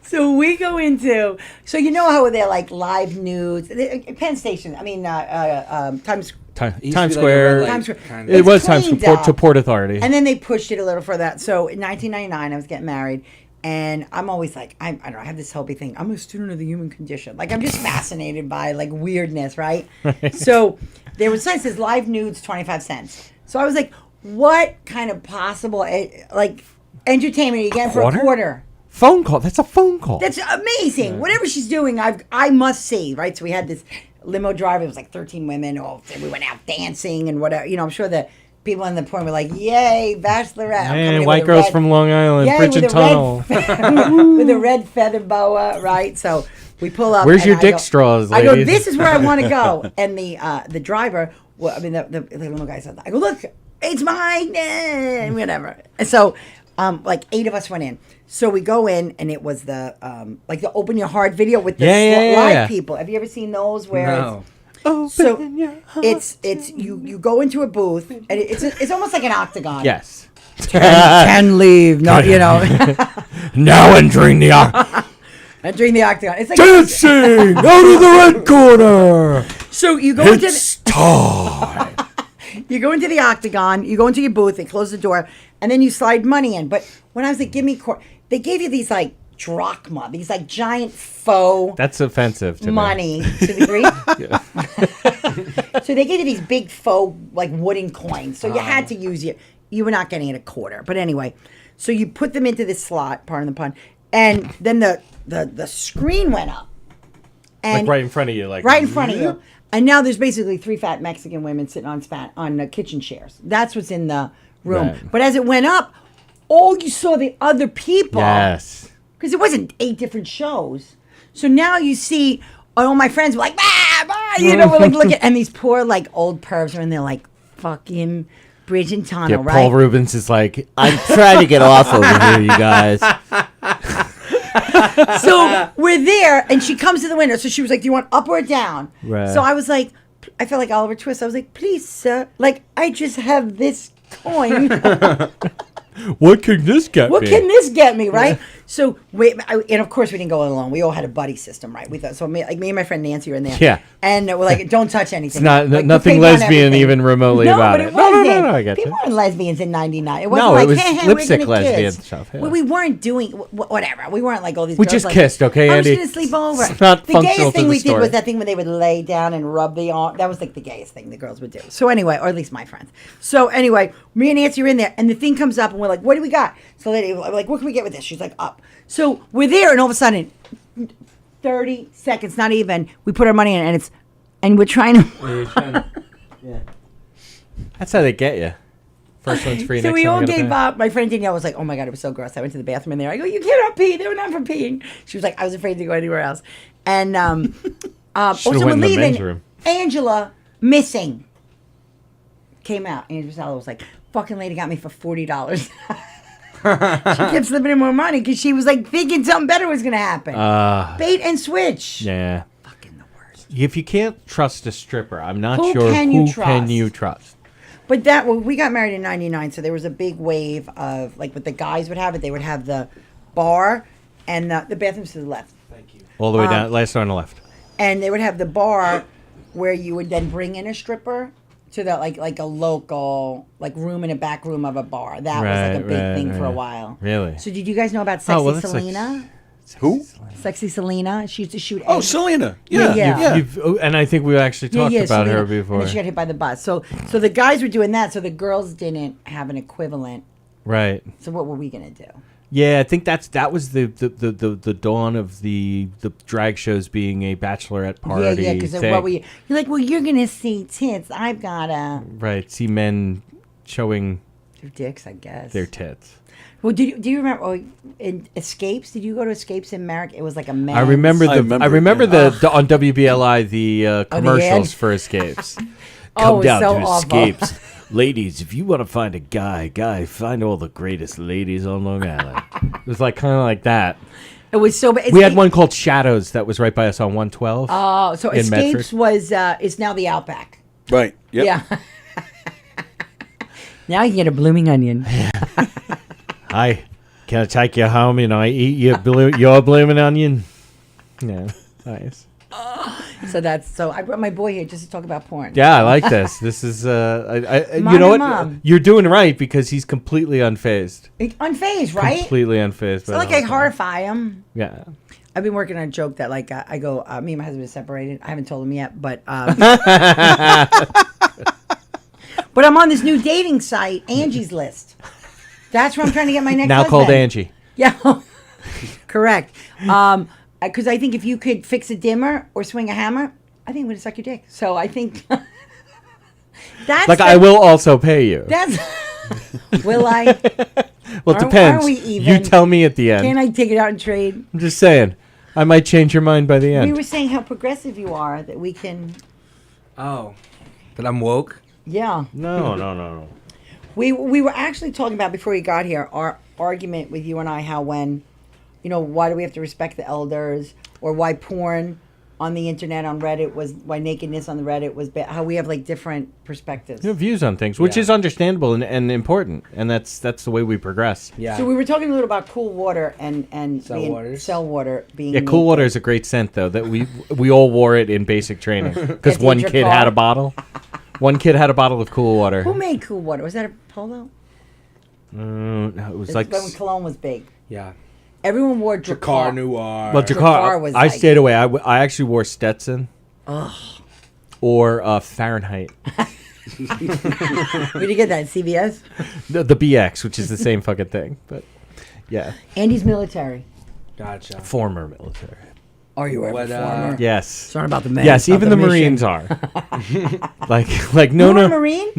So we go into, so you know how they're like live nudes, Penn Station, Times Times Square. Times Square. Kind It of. was Times cleaned Square up. to Port Authority. And then they pushed it a little further out. So in 1999, I was getting married, and I'm always like, I don't know, I have this whole big thing. I'm a student of the human condition. Like, I'm just fascinated by like weirdness, right? So there was signs that says live nudes, 25 cents. So I was like, what kind of possible like entertainment are you getting for a quarter? Phone call. That's a phone call. That's amazing. Yeah. Whatever she's doing, I must see, right? So we had this limo driver. It was like 13 women. Oh, we went out dancing and whatever. I'm sure the people in the porn were like, "Yay, bachelorette!" Hey, white girls from Long Island, yay, Bridge and Tunnel. with a red feather boa, right? So We pull up. Where's and your I dick go- straws, I go, ladies? this is where I want to go. And the driver, well, I mean, the little guy said, I go, look, it's mine, whatever. And so, like 8 of us went in. So we go in, and it was the like the Open Your Heart video with the live people. Have you ever seen those? Where No. it's you go into a booth, and it's almost like an octagon. Yes. Can leave, no, you know. Now entering the Entering the octagon. It's like dancing out of the red corner. so you go It's time. you go into the octagon, you go into your booth, they close the door, and then you slide money in. But when I was like, give me they gave you these like drachma, these like giant faux That's offensive to money to the Greek. So they gave you these big faux like wooden coins. So you had to use you were not getting it a quarter. But anyway, so you put them into this slot, pardon the pun, and then the screen went up. And Like right in front of you, like right in front of you. And now there's basically 3 fat Mexican women sitting on kitchen chairs. That's what's in the room. Right. But as it went up, you saw the other people. Yes. Because it wasn't 8 different shows. So now you see all my friends were like, we're like looking, and these poor like old pervs are in there like fucking Bridge and Tunnel, Yeah, right? Paul Rubens is like, I'm trying to get off over here, you guys. So we're there, and she comes to the window. So she was like, do you want up or down? Right. So I was like, I felt like Oliver Twist. I was like, please, sir. Like, I just have this coin. what can this get What me? can this get me, right? So and of course we didn't go alone. We all had a buddy system, right? We thought so. Me and my friend Nancy were in there. Yeah. And we're like, don't touch anything. It's not Like, nothing put paper on lesbian everything. even remotely No, about but it. it wasn't. No, I get People you. weren't lesbians in '99. It wasn't No, like, it was hey, lipstick we're gonna lesbian kiss. stuff, yeah. We weren't doing whatever. We weren't like all these. We girls just like, kissed, okay, I was Andy? gonna sleep over. It's not the functional gayest to thing the we did story. was that thing when they would lay down and rub the arm. That was like the gayest thing the girls would do. So anyway, or at least my friends. So anyway, me and Nancy are in there, and the thing comes up, and we're like, "What do we got?" So we're like, "What can we get with this?" She's like, "Up." So we're there, and all of a sudden, 30 seconds, not even, we put our money in, and we're trying to. That's how they get you. First one's free. So next we one all we gotta gave pay. up. My friend Danielle was like, "Oh my god, it was so gross." I went to the bathroom in there. I go, "You cannot pee. They were not for peeing." She was like, "I was afraid to go anywhere else." And also went we're in the men's leaving. room. Angela missing came out. Angela Sala was like, "Fucking lady got me for $40." She kept slipping in more money because she was like thinking something better was gonna happen. Bait and switch. Yeah. Fucking the worst. If you can't trust a stripper, I'm not Who sure can you who trust? can you trust. But we got married in '99, so there was a big wave of like what the guys would have it. They would have the bar and the bathrooms to the left, All the way down, last on the left. and they would have the bar where you would then bring in a stripper to the like a local like room in a back room of a bar. That was like a big thing for a while. Really? So did you guys know about Sexy well, that's like- Selena? Who? Sexy Selena. She used to shoot. Oh, eggs. Selena. Yeah, Yeah. yeah. And I think we actually talked about her Selena. before. And then she got hit by the bus. So the guys were doing that. So the girls didn't have an equivalent. Right. So what were we gonna do? Yeah, I think that was the dawn of the drag shows being a bachelorette party. Yeah, because thing. what you're like, well, you're gonna see tits. I've gotta Right, see men showing their dicks, I guess. their tits. Well, do you remember in Escapes? Did you go to Escapes in Merrick? It was like a man. I remember I remember, the on WBLI the commercials ad? for Escapes. Oh, it was so awful. Escapes. Ladies, if you want to find a guy, find all the greatest ladies on Long Island. It was like kind of like that. It was so bad. We had one called Shadows that was right by us on 112. Oh, so in Escapes Medford. was is now the Outback. Right. Yep. Yeah. Now you can get a blooming onion. Hi, can I take you home and I eat your blooming onion? Yeah, nice. So I brought my boy here just to talk about porn. Yeah, I like this. This is you Mom know and what? Mom. You're doing right because he's completely unfazed. Unfazed, right? Completely unfazed. It's not like I horrify him. Yeah. I've been working on a joke that like I go, me and my husband are separated. I haven't told him yet, but but I'm on this new dating site, Angie's List. That's where I'm trying to get my next Now husband. called Angie. Yeah, correct. Because I think if you could fix a dimmer or swing a hammer, I think I'm gonna suck your dick. So I think that's Like I will also pay you. That's will I? Well, it Aren't depends. we You even? tell me at the end. Can I take it out and trade? I'm just saying. I might change your mind by the We end. were saying how progressive you are, that we can. Oh, but I'm woke. Yeah. No. We were actually talking about before you got here our argument with you and I how when, why do we have to respect the elders, or why porn on the internet on Reddit why nakedness on the Reddit was how we have like different perspectives. You have views on things, which Yeah. is understandable and important, and that's the way we progress. Yeah. So we were talking a little about cool water and Cell cell water being. Yeah, cool water is a great scent though. That we all wore it in basic training because At one your kid car. had a bottle. One kid had a bottle of cool water. Who made cool water? Was that a Polo? No, it was It's like when Cologne was big. Yeah. Everyone wore Car Dracar. Noir. well, Dracar Jakar. was I like- stayed away. I actually wore Stetson. Or Fahrenheit. Where'd you get that? CVS? The BX, which is the same fucking thing, but yeah, Andy's military. Gotcha. former military. Are you ever What, former? Yes. It's not about the man. Yes, it's about even the mission. Marines are. like no You were no a Marine?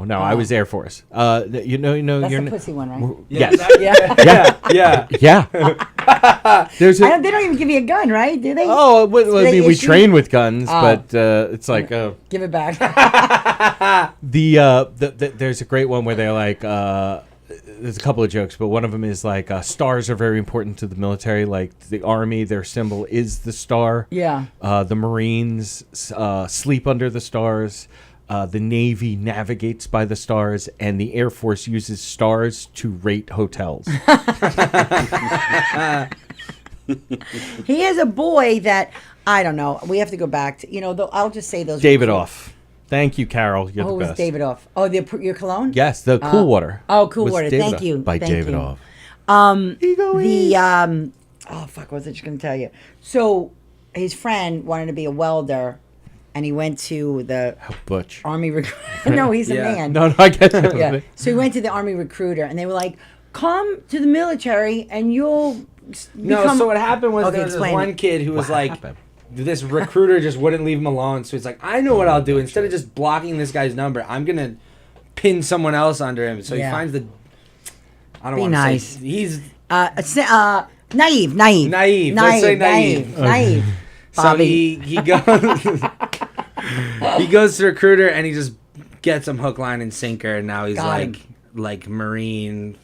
no. I was Air Force. That's you're the pussy one, right? Yes. Yeah. Yeah. Yeah. There's a. They don't even give you a gun, right? Do they? Oh, well, I They mean, we issue- train with guns, Oh. but it's like Give it back. there's a great one where they're like there's a couple of jokes, but one of them is like stars are very important to the military. Like the Army, their symbol is the star. Yeah. The Marines sleep under the stars. The Navy navigates by the stars, and the Air Force uses stars to rate hotels. He has a boy that I don't know. We have to go back to I'll just say those. David Off. Thank you, Carol. You're Who the was best. David Off? Oh, your cologne? Yes, the Cool Water. Oh, Cool was Water. David Thank Off. you. By Thank David you. Off. Oh fuck, what was I just gonna tell you? So his friend wanted to be a welder, and he went to the Butch. Army recruiter. No, he's a Yeah. man. No, I get it. Yeah. So he went to the Army recruiter, and they were like, "Come to the military, and you'll No, become." so what happened was Okay, there was this explain one it. kid who was like, happened? this recruiter just wouldn't leave him alone. So he's like, I know what I'll do. Instead of just blocking this guy's number, I'm going to pin someone else under him. So Yeah. he finds I don't Be want to nice. say. He's Naive. Naive. Let's say Naive. So Bobby. he goes he goes to the recruiter and he just gets him hook, line, and sinker. And now he's Got him. like Marine.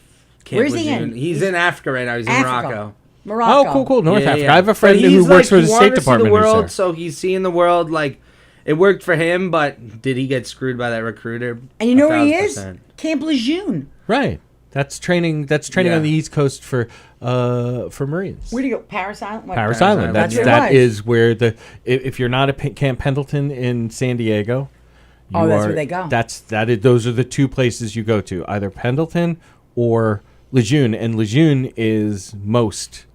Camp Where's he Lejeune. in? He's in Africa right now. He's in Africa. Morocco. Oh, cool. North Yeah, Africa. yeah. I have a friend But who he's works for the he State wanted to see Department. the who's world, there. so he's seeing the world. Like it worked for him, but did he get screwed by that recruiter? And you know where he is? 1000%. Camp Lejeune. Right. That's training. That's training Yeah. on the East Coast for Marines. Where'd he go? Paris Island? What? Paris Island. Island. That's That's where it that was. is where if you're not at Camp Pendleton in San Diego, Oh, that's where they go. Those are the two places you go to, either Pendleton or Lejeune, and Lejeune is most.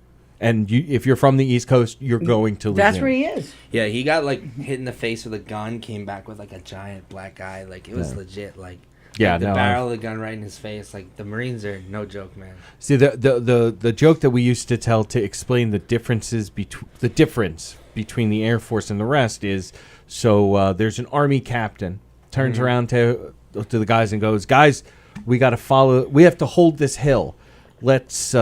And if you're from the East Coast, you're going to Lejeune. That's where he is. Yeah, he got like hit in the face with a gun. Came back with like a giant black eye. Like it was legit. Like Yeah, the no, barrel of the gun right in his face. Like the Marines are no joke, man. See, the joke that we used to tell to explain the difference between the Air Force and the rest is, so there's an Army captain turns around to the guys and goes, "Guys, we got to follow. We have to hold this hill. Let's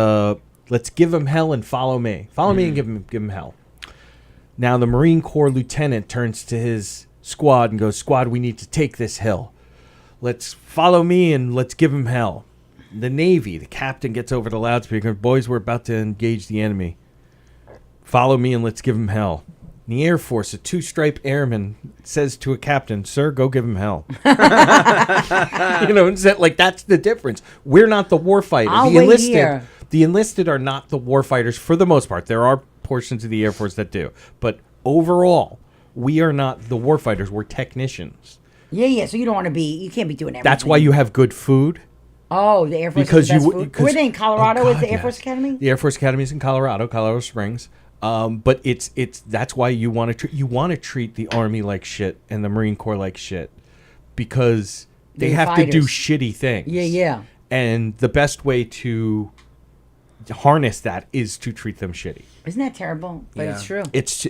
give him hell and follow me. Follow me and give him hell." Now the Marine Corps lieutenant turns to his squad and goes, "Squad, we need to take this hill. Let's follow me and let's give him hell." The Navy, the captain gets over the loudspeaker, "Boys, we're about to engage the enemy. Follow me and let's give him hell." In the Air Force, a two-stripe airman says to a captain, "Sir, go give him hell." Like that's the difference. We're not the warfighter. I'll The wait enlisted, here. the enlisted are not the warfighters for the most part. There are portions of the Air Force that do, but overall, we are not the warfighters. We're technicians. Yeah. So you don't want to be. You can't be doing everything. That's why you have good food. Oh, the Air Force. Because is the best you food. because- Were they in Colorado? Oh, Is the God, Air Force yes. Academy? The Air Force Academy is in Colorado Springs. But it's that's why you want to treat the Army like shit and the Marine Corps like shit, because they They're have to do fighters. shitty things. Yeah. And the best way to harness that is to treat them shitty. Isn't that terrible? But Yeah. it's true.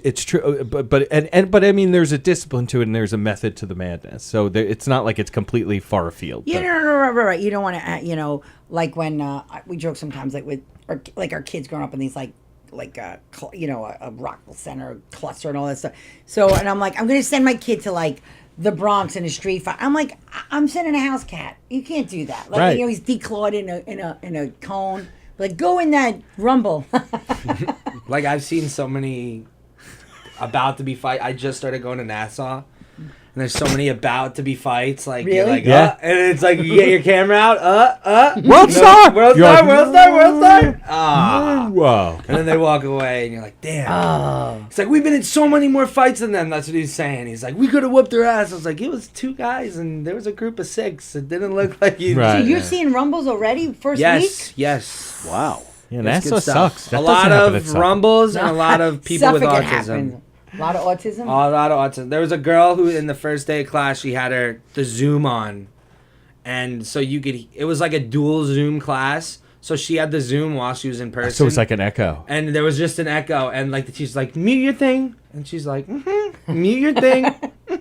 It's true, but I mean, there's a discipline to it and there's a method to the madness. So it's not like it's completely far afield. Yeah, but- no, right. You don't want to, like when we joke sometimes, like with our kids growing up in these like a Rockville Center cluster and all that stuff. So, and I'm like, I'm going to send my kid to like the Bronx in a street fight. I'm like, I'm sending a house cat. You can't do that. Like, Right. he's declawed in a cone. Like, go in that rumble. Like, I've seen so many about to be fight. I just started going to Nassau. And there's so many about to be fights. Like, you're Really? like, Yeah. and it's like, you get your camera out, World Star! World You're Star, like, World Star, World Star. Ah. Whoa. And then they walk away, and you're like, damn. Oh. It's like, we've been in so many more fights than them. That's what he's saying. He's like, we could have whooped their ass. I was like, it was 2 guys, and there was a group of 6. It didn't look like you. Right. So you're seeing rumbles already first week? Yes. Wow. Yeah, It's Nassau good stuff. sucks. That A doesn't lot happen at of Suffolk. rumbles and a lot of people with Suffolk, it autism. happens. A lot of autism? A lot of autism. There was a girl who, in the first day of class, she had the Zoom on, and so it was like a dual Zoom class. So she had the Zoom while she was in person. So it's like an echo. and there was just an echo, and like the teacher's like, mute your thing, and she's like, mute your thing, and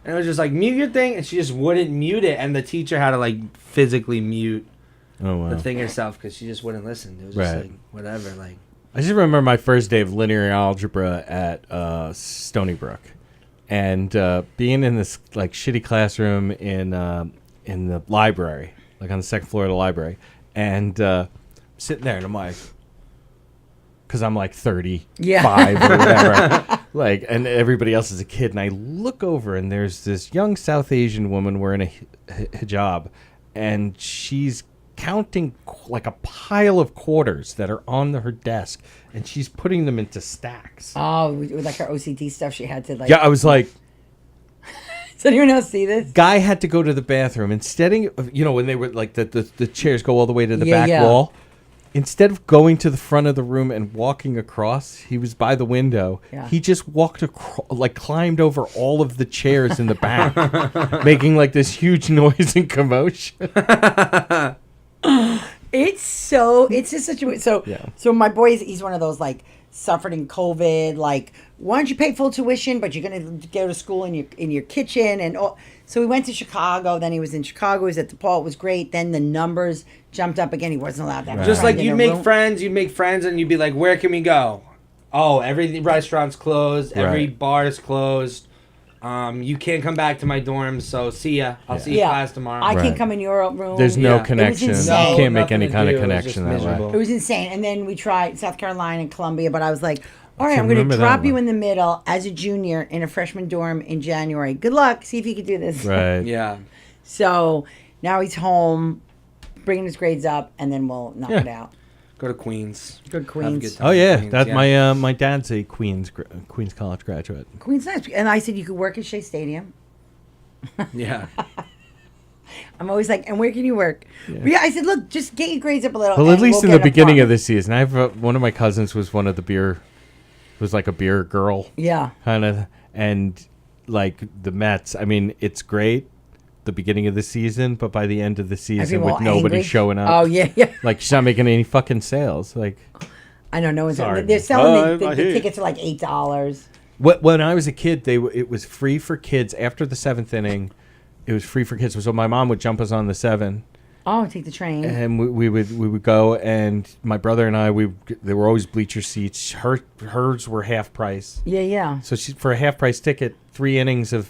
it was just like, mute your thing, and she just wouldn't mute it, and the teacher had to like physically mute Oh, wow. the thing herself because she just wouldn't listen. It was just Right. like whatever, like. I just remember my first day of linear algebra at Stony Brook, and being in this like shitty classroom in the library, like on the second floor of the library, and sitting there, and I'm like, because I'm like 35 or whatever, like, and everybody else is a kid, and I look over, and there's this young South Asian woman wearing a hijab, and she's counting like a pile of quarters that are on her desk, and she's putting them into stacks. Oh, with like her OCD stuff, she had to like. Yeah, I was like, Does anyone else see this? guy had to go to the bathroom instead of, when they were like the chairs go all the way to the Yeah, back yeah. wall. Instead of going to the front of the room and walking across, he was by the window. Yeah. He just walked climbed over all of the chairs in the back, making like this huge noise and commotion. It's just such a so. Yeah. So my boy, he's one of those like suffered in COVID. Like, why don't you pay full tuition, but you're gonna go to school in your kitchen and all. So we went to Chicago. Then he was in Chicago. He was at DePaul. It was great. Then the numbers jumped up again. He wasn't allowed to have a Just friend like in you'd a make room. friends, and you'd be like, where can we go? Oh, every restaurant's closed. Every Right. bar is closed. You can't come back to my dorm, so see ya. I'll see you Yeah, class tomorrow. I Right. can't come in your room. There's no Yeah. connection. It was You insane. can't make Nothing any to kind do. of It was connection just that miserable. way. It was insane. And then we tried South Carolina and Columbia, but I was like, all right, can't I'm going remember to that drop you one. in the middle as a junior in a freshman dorm in January. Good luck. See if you can do this. Right. Yeah. So now he's home, bringing his grades up, and then we'll knock Yeah. it out. Go to Queens. Good Have a Queens. good time Oh in yeah, Queens, that yeah. my dad's a Queens College graduate. Queens nice. And I said, you could work at Shea Stadium. Yeah. I'm always like, and where can you work? Yeah, I said, look, just get your grades up a little. Well, at and least we'll in the get an beginning of apartment. the season, I have one of my cousins was one of the was like a beer girl Yeah. kind of, and like the Mets. I mean, it's great the beginning of the season, but by the end of the season, Everyone with all nobody angry. showing up, Oh, yeah, yeah. like she's not making any fucking sales. Like I know, no one's. Sorry. They're selling I the hear you. tickets are like $8. when I was a kid, it was free for kids after the 7th inning. It was free for kids, so my mom would jump us on the 7. Oh, take the train. And we would go, and my brother and I, there were always bleacher seats. Hers were half price. Yeah, yeah. So for a half price ticket, 3 innings of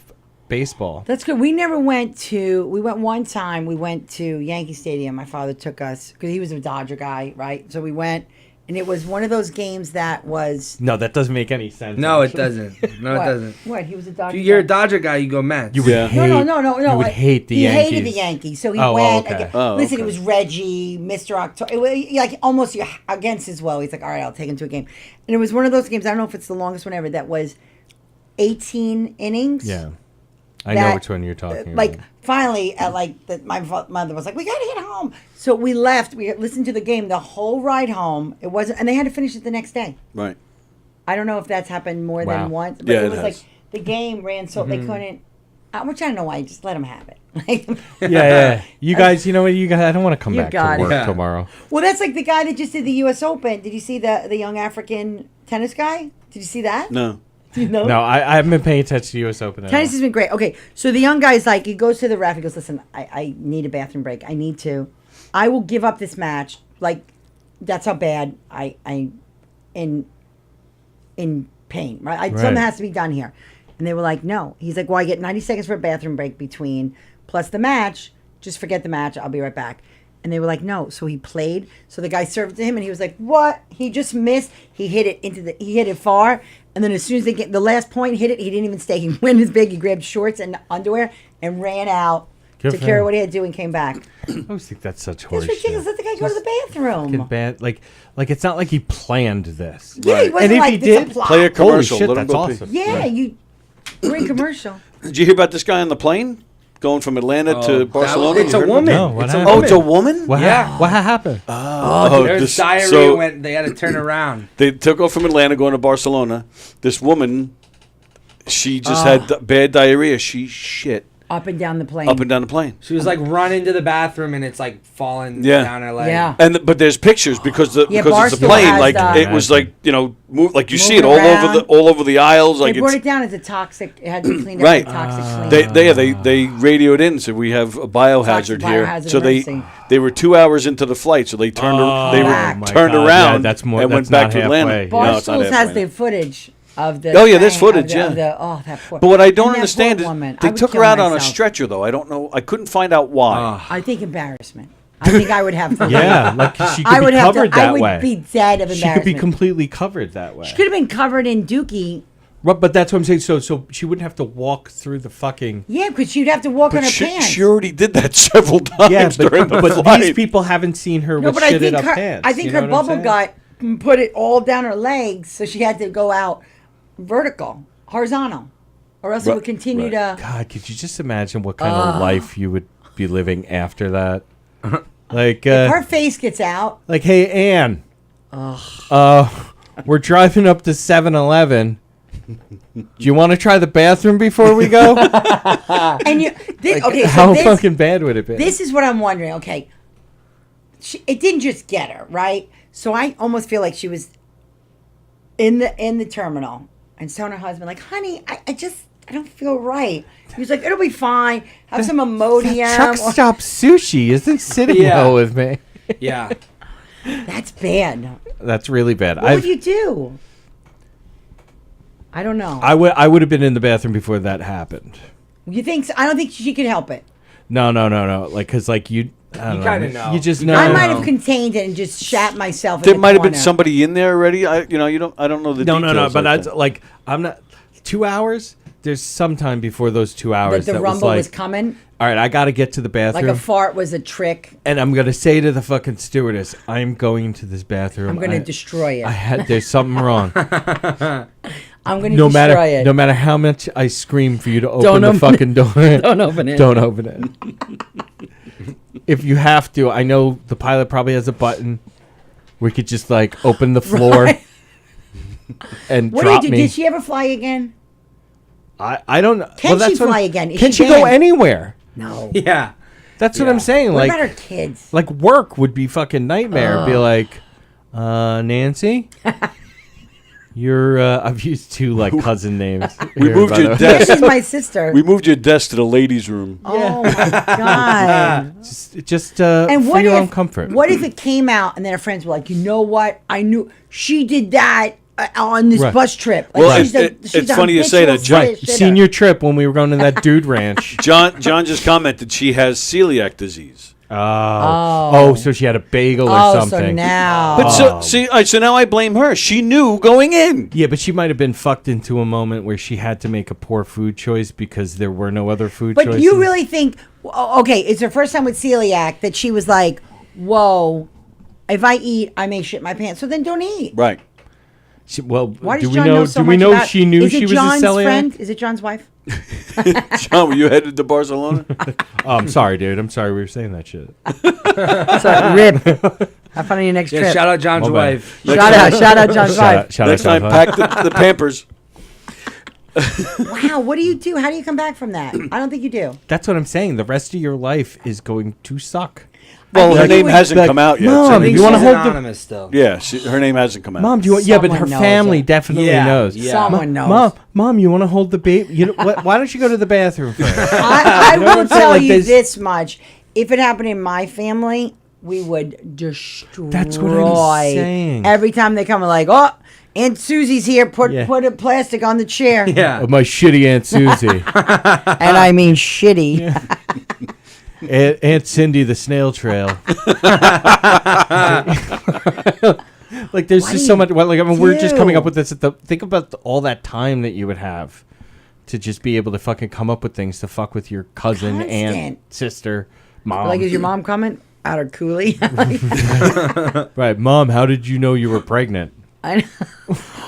baseball. That's good. We never went to. We went one time. We went to Yankee Stadium. My father took us because he was a Dodger guy, right? So we went, and it was one of those games that was. No, that doesn't make any sense. No, it actually. doesn't. No, What? it doesn't. What? He was a Dodger. If you're a guy. Dodger guy, you go Mets. You would Yeah. hate, No. You would hate the he Yankees. hated the Yankees, so he Oh, went. okay. Again, Oh, listen, okay. it was Reggie, Mr. October. It was like almost against his will. He's like, all right, I'll take him to a game, and it was one of those games. I don't know if it's the longest one ever. That was 18 innings. Yeah. I know that, which one you're talking like about. finally at my mother was like, we gotta get home, so we left. We listened to the game the whole ride home. It wasn't, and they had to finish it the next day. Right. I don't know if that's happened more Wow. than once, but Yeah, it it was has. like the game ran so they couldn't, which I don't know why, just let them have it. Like, Yeah. You guys, you know what? You guys, I don't want to come You back got to it. work Yeah. tomorrow. well, that's like the guy that just did the U.S. Open. Did you see the young African tennis guy? Did you see that? No. You know? No, I haven't been paying attention to U.S. Open at Tennis all. has been great. Okay, so the young guy's like, he goes to the ref. He goes, listen, I need a bathroom break. I need to. I will give up this match. Like, that's how bad I in pain, right? Something has to be done here. And they were like, no. He's like, well, I get 90 seconds for a bathroom break between, plus the match. Just forget the match. I'll be right back. And they were like, no. So he played. So the guy served to him, and he was like, what? He just missed. He hit it he hit it far. And then as soon as they get the last point, hit it. He didn't even stay. He went his big. He grabbed shorts and underwear and ran out to carry what he had to do and came back. I always think that's such horse It's ridiculous. shit. Let the guy go to the bathroom. Fucking bad. Like it's not like he planned this. Yeah, he wasn't And if like, he this is a did, plot. Play a commercial. Holy shit, let him that's go pee. awesome. Yeah, you great commercial. Did you hear about this guy on the plane going from Atlanta to Barcelona? It's You a heard woman. No, what It's happened? Oh, it's a woman? What happened? There's this- diarrhea. so They had to turn around. they took off from Atlanta going to Barcelona. This woman, she just had bad diarrhea. She shit Up and down the plane. up and down the plane. She was like running to the bathroom, and it's like falling Yeah. down her leg. Yeah. But there's pictures because Yeah, because it's a Barstool plane. has Like the- it was like like you see it Moving all over the aisles. They Like brought it's it down as a toxic. It had to be cleaned up. right. As a toxic clean. They radioed in and said we have a biohazard here. biohazard So emergency. they were 2 hours into the flight, so they turned my turned God. around Yeah, that's more- and that's went back not to Atlanta. halfway. No, it's not Barstools has halfway. the footage of the. Oh, yeah, there's thing, footage, of the, yeah. Of the, oh, that poor. But what I don't and that understand poor is woman. I they would took her kill out on a myself. stretcher, though. I don't know. I couldn't find out why. I think embarrassment. I think I would have. Yeah, like she I could would be have covered to. I that would way. be dead of She embarrassment. could be completely covered that way. She could have been covered in dookie. Right, but that's what I'm saying. So she wouldn't have to walk through the fucking. Yeah, because she'd have to walk on But her she, pants. she already did that several times Yeah, during the but flight. these people haven't seen her No, with but I shitted think up her. pants. I think you know her what I'm bubble saying? gut put it all down her legs, so she had to go out horizontal, or else it Right, would continue right. to. God, could you just imagine what kind of life you would be living after that? Like, If her face gets out, like, hey, Ann. We're driving up to 7-Eleven. Do you want to try the bathroom before we go? and you. This, okay, so How this, fucking bad would it be? This is what I'm wondering. Okay, it didn't just get her right, so I almost feel like she was in the terminal and telling her husband, like, "Honey, I don't feel right." He was like, "It'll be fine. Have some Imodium." Truck stop sushi isn't sitting Yeah. well with me. Yeah. That's bad. That's really bad. What would you do? I don't know. I would have been in the bathroom before that happened. You think? So? I don't think she could help it. No. Like, cause like I don't kinda know. You just You know. I No. might have contained it and just shat myself. There in the might have been corner. somebody in there already. I don't know the No. details. But like I that. like I'm not 2 hours. There's some time before those 2 hours Like the that rumble was was like, coming. all right, I got to get to the bathroom. Like a fart was a trick. And I'm gonna say to the fucking stewardess, I'm going to this bathroom. I'm going to destroy it. There's something wrong. I'm going to no destroy matter it. no matter how much I scream for you to open Don't the open fucking door. Don't open it. Don't open it. If you have to, I know the pilot probably has a button. We could just like open the floor Right. and What drop do you do? me. Did she ever fly again? I don't know. Can that's she what fly I'm- again? Is Can she she go banned? anywhere? No. Yeah. That's what I'm saying. What Like, about her kids? like work would be fucking nightmare. Be like, Nancy, you're. I've used two like cousin names. We here, moved by the your way. desk. This is my sister. We moved your desk to the ladies' room. Oh my god! Just And for what your if own comfort. What if it came out and then her friends were like, you know what? I knew she did that on this Right. bus trip. Like, Well, she's it's funny you say that, habitual John. shit- shitter. Senior trip when we were going to that dude ranch. John just commented she has celiac disease. Oh, so she had a bagel or Oh, something. so now. But so now I blame her. She knew going in. Yeah, but she might have been fucked into a moment where she had to make a poor food choice because there were no other food But choices. you really think, okay, it's her first time with celiac that she was like, whoa, if I eat, I may shit my pants. So then don't eat. Right. Well, Why do does we John know? so Do we much know about- she knew Is it she was John's a celiac? friend? Is it John's wife? John, were you headed to Barcelona? Oh, I'm sorry, dude. I'm sorry we were saying that shit. Sorry, Rip. Have fun on your next Yeah, trip. shout out John's Well, wife. Shout out John's wife. Shout Next out time, to her. pack the Pampers. Wow, what do you do? How do you come back from that? I don't think you do. That's what I'm saying. The rest of your life is going to suck. Well, her think name you would- hasn't like, come out yet. Mom, so I think you wanna she's hold the- anonymous still. yeah, her name hasn't come out. Mom, do you want? Yeah, but her Someone knows family it. definitely Yeah, knows. yeah. Someone knows. Mom, you want to hold the baby? You know, why don't you go to the bathroom first? I You know what will I'm saying? tell Like, you there's- this much. If it happened in my family, we would destroy. That's what I'm saying. Every time they come, we're like, oh, Aunt Susie's here. Put a plastic on the chair. Yeah. Oh, my shitty Aunt Susie. And I mean shitty. Aunt Cindy, the snail trail. Like, there's just so much. Well, like, I mean, we're just coming up with this. Think about all that time that you would have to just be able to fucking come up with things to fuck with your cousin, aunt, sister, mom. Like, is your mom coming out of Cooley? Right, Mom, how did you know you were pregnant? I know.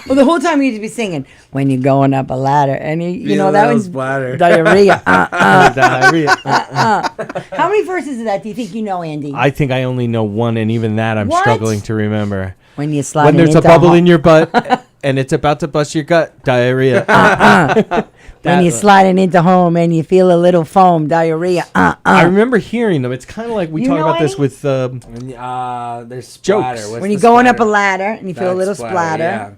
Well, the whole time you used to be singing "When You're Going Up a Ladder," and you know that one's bladder. diarrhea. Diarrhea. How many verses of that do you think you know, Andy? I think I only know one, and even that I'm What? struggling to remember. When you slide When there's a bubble in your butt and it's about to bust your gut, diarrhea. when you're sliding into home and you feel a little foam, diarrhea. I remember hearing them. It's kind of like we You talk know about this any? with There's splatter. Jokes. What's When the you're going up a splatter? ladder and you feel a That's little splatter, Yeah.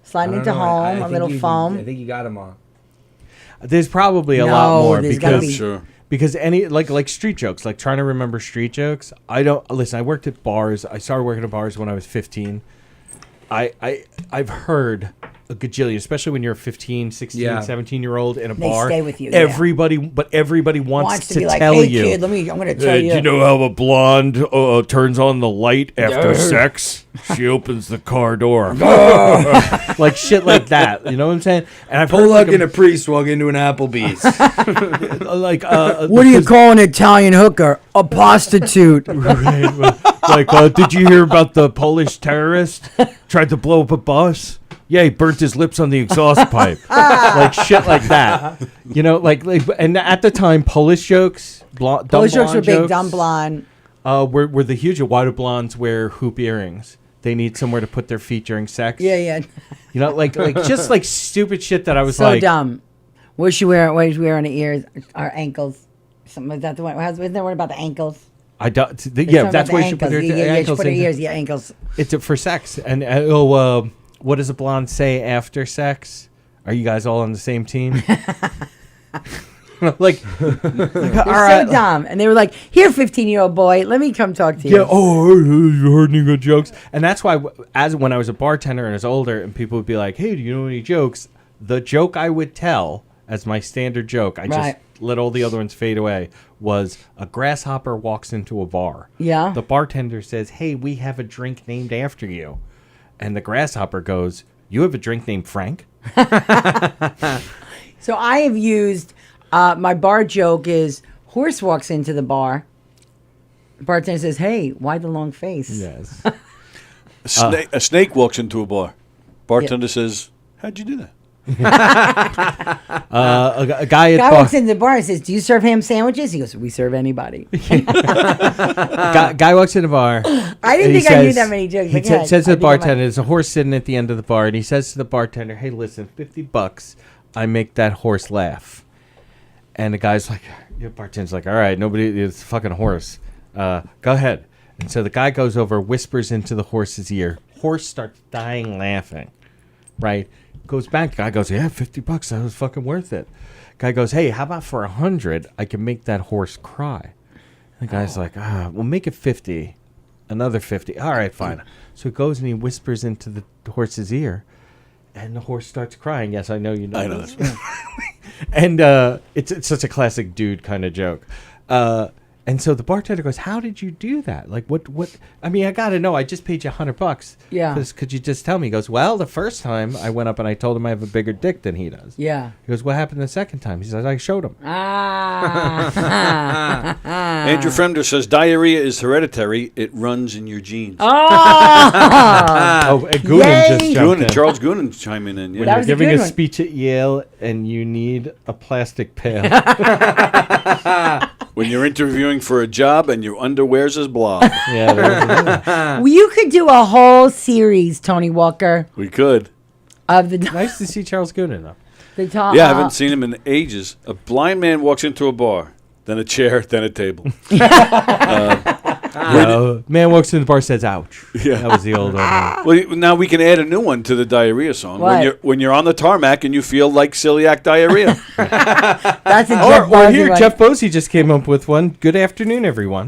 sliding I into don't know. home, I a think little I foam. think you got them all. there's probably a No, lot more there's gotta because be- Sure. because any like street jokes, like trying to remember street jokes. I don't listen. I worked at bars. I started working at bars when I was 15. I've heard a gajillion, especially when you're a 15, 16, Yeah. 17-year-old in a They bar. stay with you, yeah. Everybody wants to be like, tell hey you. kid, I'm gonna tell Do you know how a blonde turns on the light after sex? She opens the car door. Like shit like that. You know what I'm saying? And I've heard Pull like like in a priest walk into an Applebee's. What do you call an Italian hooker? A prostitute. Did you hear about the Polish terrorist? Tried to blow up a bus? Yeah, he burnt his lips on the exhaust pipe. Like shit like that. You know, like and at the time, Polish jokes, Those jokes were big, dumb blonde. were the huge. Why do blondes wear hoop earrings? They need somewhere to put their feet during sex. Yeah. You know, like just like stupid shit that I was So like, dumb. What she wear on the ears, our ankles. Something like that. The one wasn't there one about the ankles? I don't. There's Yeah, something that's about where the she put her ankles. She ankles put her in. ears, ankles. It's for sex. And what does a blonde say after sex? Are you guys all on the same team? like, They're so dumb. And they were like, here, 15-year-old boy, let me come talk to you. yeah. Oh, you heard any good jokes? And that's why, when I was a bartender and I was older, and people would be like, "Hey, do you know any jokes?" The joke I would tell as my standard joke, I Right. just let all the other ones fade away, was a grasshopper walks into a bar. Yeah. The bartender says, "Hey, we have a drink named after you," and the grasshopper goes, "You have a drink named Frank?" So I have used, my bar joke is, horse walks into the bar. Bartender says, hey, why the long face? Yes. A snake walks into a bar. Bartender says, "How'd you do that?" A guy at Guy bar. walks into the bar and says, do you serve ham sandwiches? He goes, we serve anybody. Guy walks in the bar. I didn't and he think I knew says- that many jokes. He but go ahead. says to I the think I might- bartender, there's a horse sitting at the end of the bar, and he says to the bartender, "Hey, listen, $50, I make that horse laugh." And the guy's like, the bartender's like, "All right, nobody, it's a fucking horse. Go ahead." And so the guy goes over, whispers into the horse's ear. Horse starts dying laughing, right? Goes back. Guy goes, "Yeah, $50, that was fucking worth it." Guy goes, "Hey, how about for 100? I can make that horse cry." And the guy's like, "We'll make it 50. Another 50. All right, fine." So he goes and he whispers into the horse's ear, and the horse starts crying. Yes, I know you know. I know this. this. And it's such a classic dude kind of joke. And so the bartender goes, "How did you do that? Like, what? I mean, I got to know. I just paid you $100. Yeah. Could you just tell me?" He goes, "Well, the first time I went up and I told him I have a bigger dick than he does." Yeah. He goes, "What happened the second time?" He says, "I showed him." Ah. Andrew Fremder says diarrhea is hereditary. It runs in your genes. Oh. And Goonan Yay! just jumped in. Charles Goonan chiming in. When That Yeah. you're was a giving good a one. speech at Yale and you need a plastic pail. When you're interviewing for a job and your underwear's as blob. Yeah, there Well, you could do a whole series, Tony Walker, We could. of the nice to see Charles Goonan though. top. Yeah, I haven't seen him in ages. A blind man walks into a bar, then a chair, then a table. Man walks in the bar, says, "Ouch." Yeah. That was the old one. Well, now we can add a new one to the diarrhea song. What? When you're on the tarmac and you feel like celiac diarrhea. That's a Or Jeff Bosey here, one. Jeff Bosey just came up with one. Good afternoon, everyone.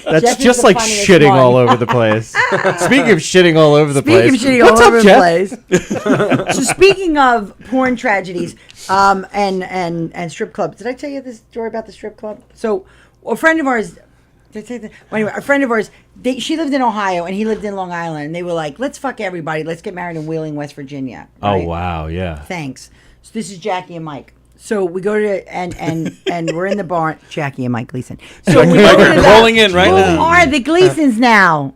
That's Jeff is just the like funniest shitting one. all over the place. Speaking of shitting all over the Speaking place, of shitting what's all up, over Jeff? the place. So speaking of porn tragedies, and strip clubs. Did I tell you this story about the strip club? So a friend of ours. Did I say that? Well, anyway, a friend of ours. She lived in Ohio and he lived in Long Island. And they were like, "Let's fuck everybody. Let's get married in Wheeling, West Virginia." Oh right? wow, yeah. Thanks. So this is Jackie and Mike. So we go to and we're in the barn. Jackie and Mike Gleason. So we go to the, Rolling in right who now. are the Gleasons now?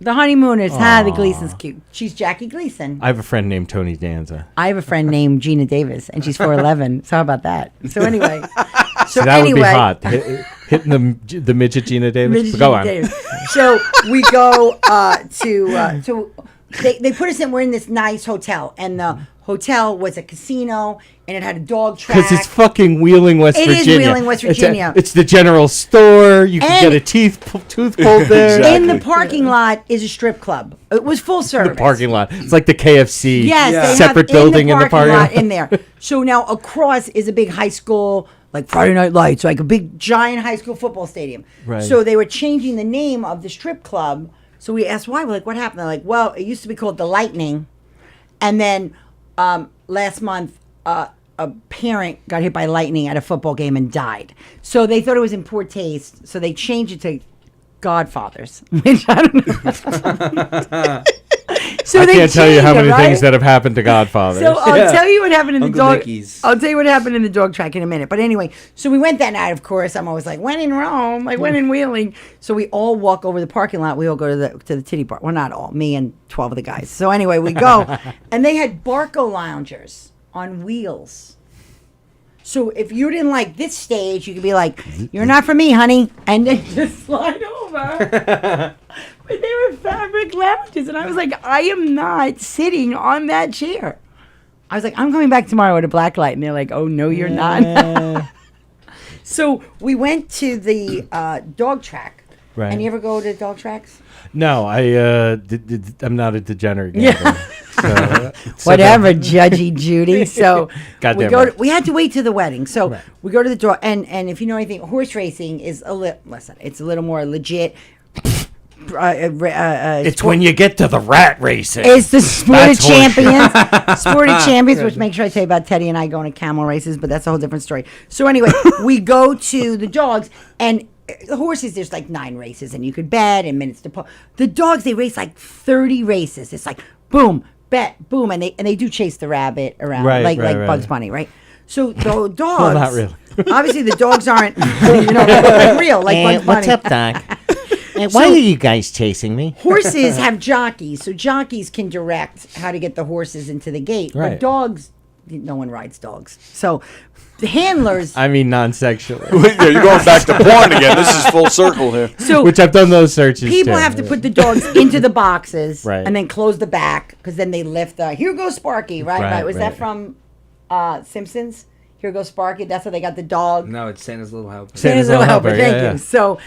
The honeymooners. The Gleasons cute. She's Jackie Gleason. I have a friend named Tony Danza. I have a friend named Gina Davis, and she's 4'11". So how about that? So anyway. So that would be hot. Hitting the midget Gina Davis. Midget Go Gina on. Davis. So we go to they put us in. We're in this nice hotel, and the hotel was a casino, and it had a dog track. Because it's fucking Wheeling, West It Virginia. is Wheeling, West Virginia. It's the general store. You can And- get a tooth pulled there. In the parking lot is a strip club. It was full service. The parking lot. It's like the KFC Yes, they separate have building in the parking lot lot. in there. So now across is a big high school, like Friday Night Lights, like a big giant high school football stadium. Right. So they were changing the name of the strip club. So we asked why. We're like, what happened? They're like, well, it used to be called the Lightning, and then last month a parent got hit by lightning at a football game and died. So they thought it was in poor taste. So they changed it to Godfathers, which I don't know. So I they can't tell you how changed many it, things right? that have happened to Godfathers. So I'll tell you what happened in the Uncle dog. Mickey's. I'll tell you what happened in the dog track in a minute. But anyway, so we went that night. Of course, I'm always like, when in Rome, like when in Wheeling. So we all walk over the parking lot. We all go to the titty bar. Well, not all. Me and 12 of the guys. So anyway, we go, and they had Barco loungers on wheels. So if you didn't like this stage, you could be like, "You're not for me, honey," and then just slide over. But they were fabric lounges, and I was like, I am not sitting on that chair. I was like, I'm coming back tomorrow with a black light, and they're like, oh no, you're not. So we went to the dog track. Right. And you ever go to dog tracks? No, I'm not a degenerate. Gambler. Whatever, Judgy Judy. So Goddamn we go. right. We had to wait to the wedding. So we go to the dog, and if you know anything, horse racing is it's a little more legit. It's when you get to the rat racing. It's the Sport of That's horse Champions. Sport of Champions, which make sure I tell you about Teddy and I going to camel races, but that's a whole different story. So anyway, we go to the dogs, and the horses, there's like 9 races, and you could bet and minutes to pull. The dogs, they race like 30 races. It's like boom, bet, boom, and they do chase the rabbit around like Bugs Bunny, right? So the dogs, Well, not really. Obviously, the dogs aren't, like real, like Bugs Bunny. What's up, Doc? Why are you guys chasing me? Horses have jockeys, so jockeys can direct how to get the horses into the gate. Right. But dogs, no one rides dogs. So the handlers. I mean, non-sexually. Yeah, you're going back to porn again. This is full circle here. So Which I've done those searches. people too. have to put the dogs into the boxes Right. and then close the back because then they lift the. Here goes Sparky, right? Right, Was right. that from Simpsons? Here goes Sparky. That's how they got the dog. No, it's Santa's Little Helper. Santa's Little Helper. Thank yeah, you. So,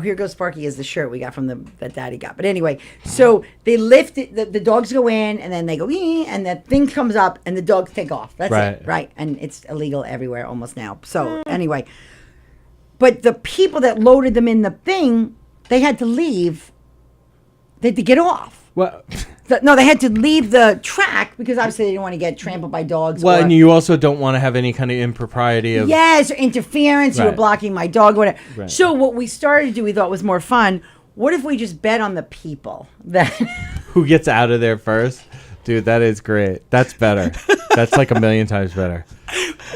here goes Sparky is the shirt we got from that Daddy got. But anyway, so they lift it. The dogs go in, and then they go, and that thing comes up, and the dogs take off. That's it, right? And it's illegal everywhere almost now. So anyway, but the people that loaded them in the thing, they had to leave. They had to get off. Well, No, they had to leave the track because obviously they didn't want to get trampled by dogs. well, or, and you also don't want to have any kind of impropriety of. yes, or interference. You were Right. blocking my dog, whatever. Right. So what we started to do, we thought was more fun. What if we just bet on the people that? Who gets out of there first? Dude, that is great. That's better. That's like a million times better.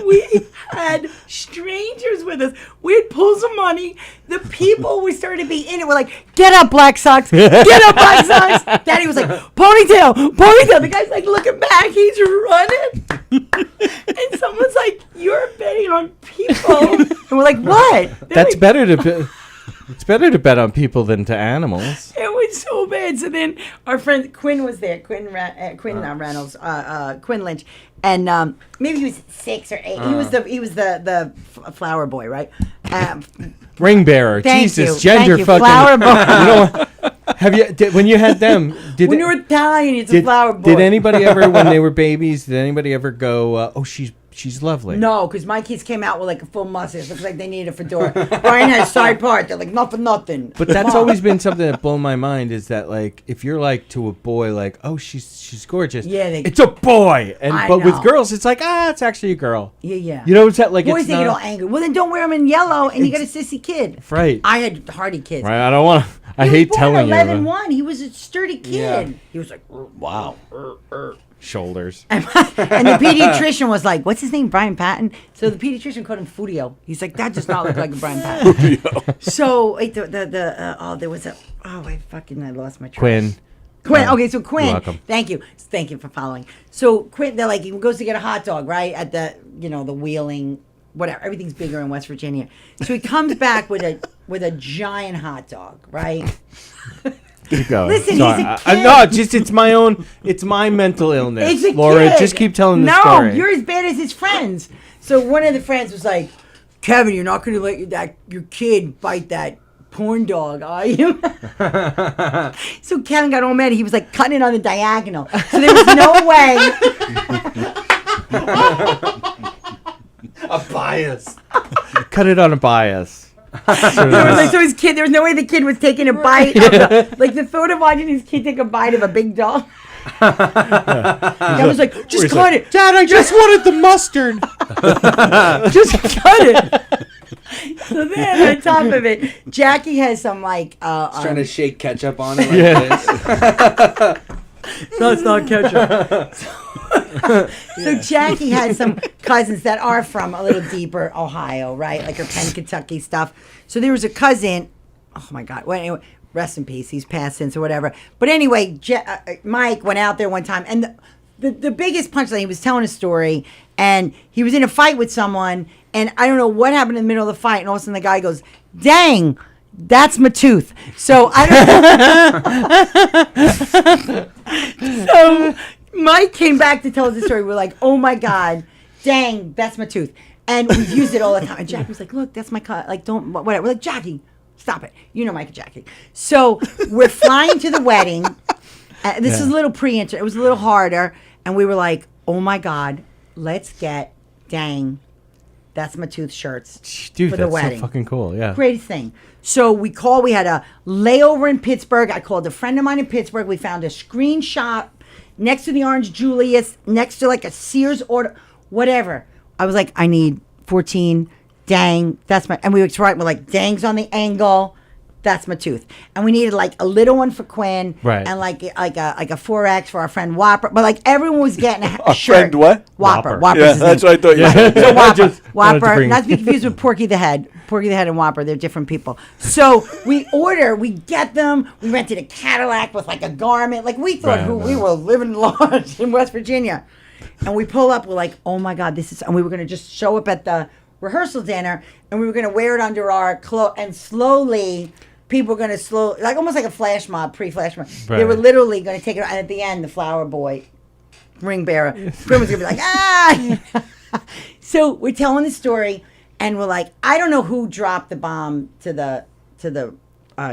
We had strangers with us. We'd pull some money. The people we started to be in it were like, "Get up, Black Sox! Get up, Black Sox!" Daddy was like, "Ponytail, ponytail." The guy's like looking back. He's running, and someone's like, "You're betting on people," and we're like, "What?" They're That's like, better to. It's better to bet on people than to animals. It was so bad. So then our friend Quinn was there. Quinn Reynolds, Quinn Lynch, and maybe he was 6 or 8. He was the flower boy, right? Ring bearer. Thank Jesus, you. gender Thank you. fucking. Flower boy. You know, have you when you had them? Did When you were Italian, it's a did, flower boy. did anybody ever, when they were babies, did anybody ever go? Oh, she's she's lovely. No, because my kids came out with like a full mustache. Looks like they needed a fedora. Brian has side part. They're like, not for nothing. But that's always been something that blown my mind is that like if you're like to a boy like, oh, she's gorgeous. Yeah, it's a boy. I but with know. girls it's like, it's actually a girl. Yeah. You know what's that like? Boys it's they get all angry. Well, then don't wear them in yellow, and you got a sissy kid. Right. I had hardy kids. Right. I don't want to. I He hate was born telling you. 11-1. He was a sturdy kid. Yeah. He was like, Wow. Shoulders. and the pediatrician was like, what's his name? Brian Patton. So the pediatrician called him Fudio. He's like, that does not look like a Brian Patton. So wait, there was a I lost my train. Quinn. Quinn. Okay, so Quinn. You're welcome. Thank you for following. So Quinn, they're like, he goes to get a hot dog, right, at the the Wheeling, whatever. Everything's bigger in West Virginia. So he comes back with a giant hot dog, right? Keep going. Listen, Sorry. he's a kid. No, it's my mental illness. It's a Laura, kid. just keep telling the no, story. No, you're as bad as his friends. So one of the friends was like, Kevin, you're not going to let your kid bite that porn dog, are you? So Kevin got all mad. He was like cutting it on the diagonal. So there was no way. A bias. Cut it on a bias. So his kid, there was no way the kid was taking a bite of the thought of watching his kid take a bite of a big dog. I was like, just cut it. Dad, I just wanted the mustard. Just cut it. So then on top of it, Jackie has some like Trying to shake ketchup on it like this. no, it's not ketchup. So Jackie had some cousins that are from a little deeper Ohio, right? Like her Penn, Kentucky stuff. So there was a cousin. Oh my God. Well, anyway, rest in peace. He's passed since or whatever. But anyway, Mike went out there one time, and the biggest punchline. He was telling a story, and he was in a fight with someone, and I don't know what happened in the middle of the fight, and all of a sudden the guy goes, "Dang, that's my tooth." So I don't. So Mike came back to tell us the story. We're like, "Oh my God, dang, that's my tooth," and we've used it all the time. And Jackie was like, "Look, that's my cut. Like, don't whatever." We're like, "Jackie, stop it. You know Mike and Jackie." So we're flying to the wedding. This is a little pre-inter. It was a little harder, and we were like, "Oh my God, let's get dang, that's my tooth shirts Dude, for the that's wedding." so fucking cool. Yeah. Greatest thing. So we had a layover in Pittsburgh. I called a friend of mine in Pittsburgh. We found a screenshot next to the Orange Julius, next to like a Sears order, whatever. I was like, I need 14. Dang, that's my. And we were right. We're like, dang's on the angle. That's my tooth. And we needed like a little one for Quinn, right? And like a 4X for our friend Whopper. But like everyone was getting a shirt. Friend what? Whopper. Yeah, that's what I thought you said. So Whopper, wanted to Whopper, bring- not to be confused with Porky the Head. Porky the Head and Whopper, they're different people. So we get them. We rented a Cadillac with like a garment. Like we thought we were living large in West Virginia. And we pull up, we're like, oh my God, this is, and we were going to just show up at the rehearsal dinner, and we were going to wear it under our clothes, and slowly, people were going to like almost like a flash mob, pre-flash mob. Right. They were literally going to take it, and at the end, the flower boy, ring bearer, Quinn was going to be like, ah! So we're telling the story, and we're like, I don't know who dropped the bomb to the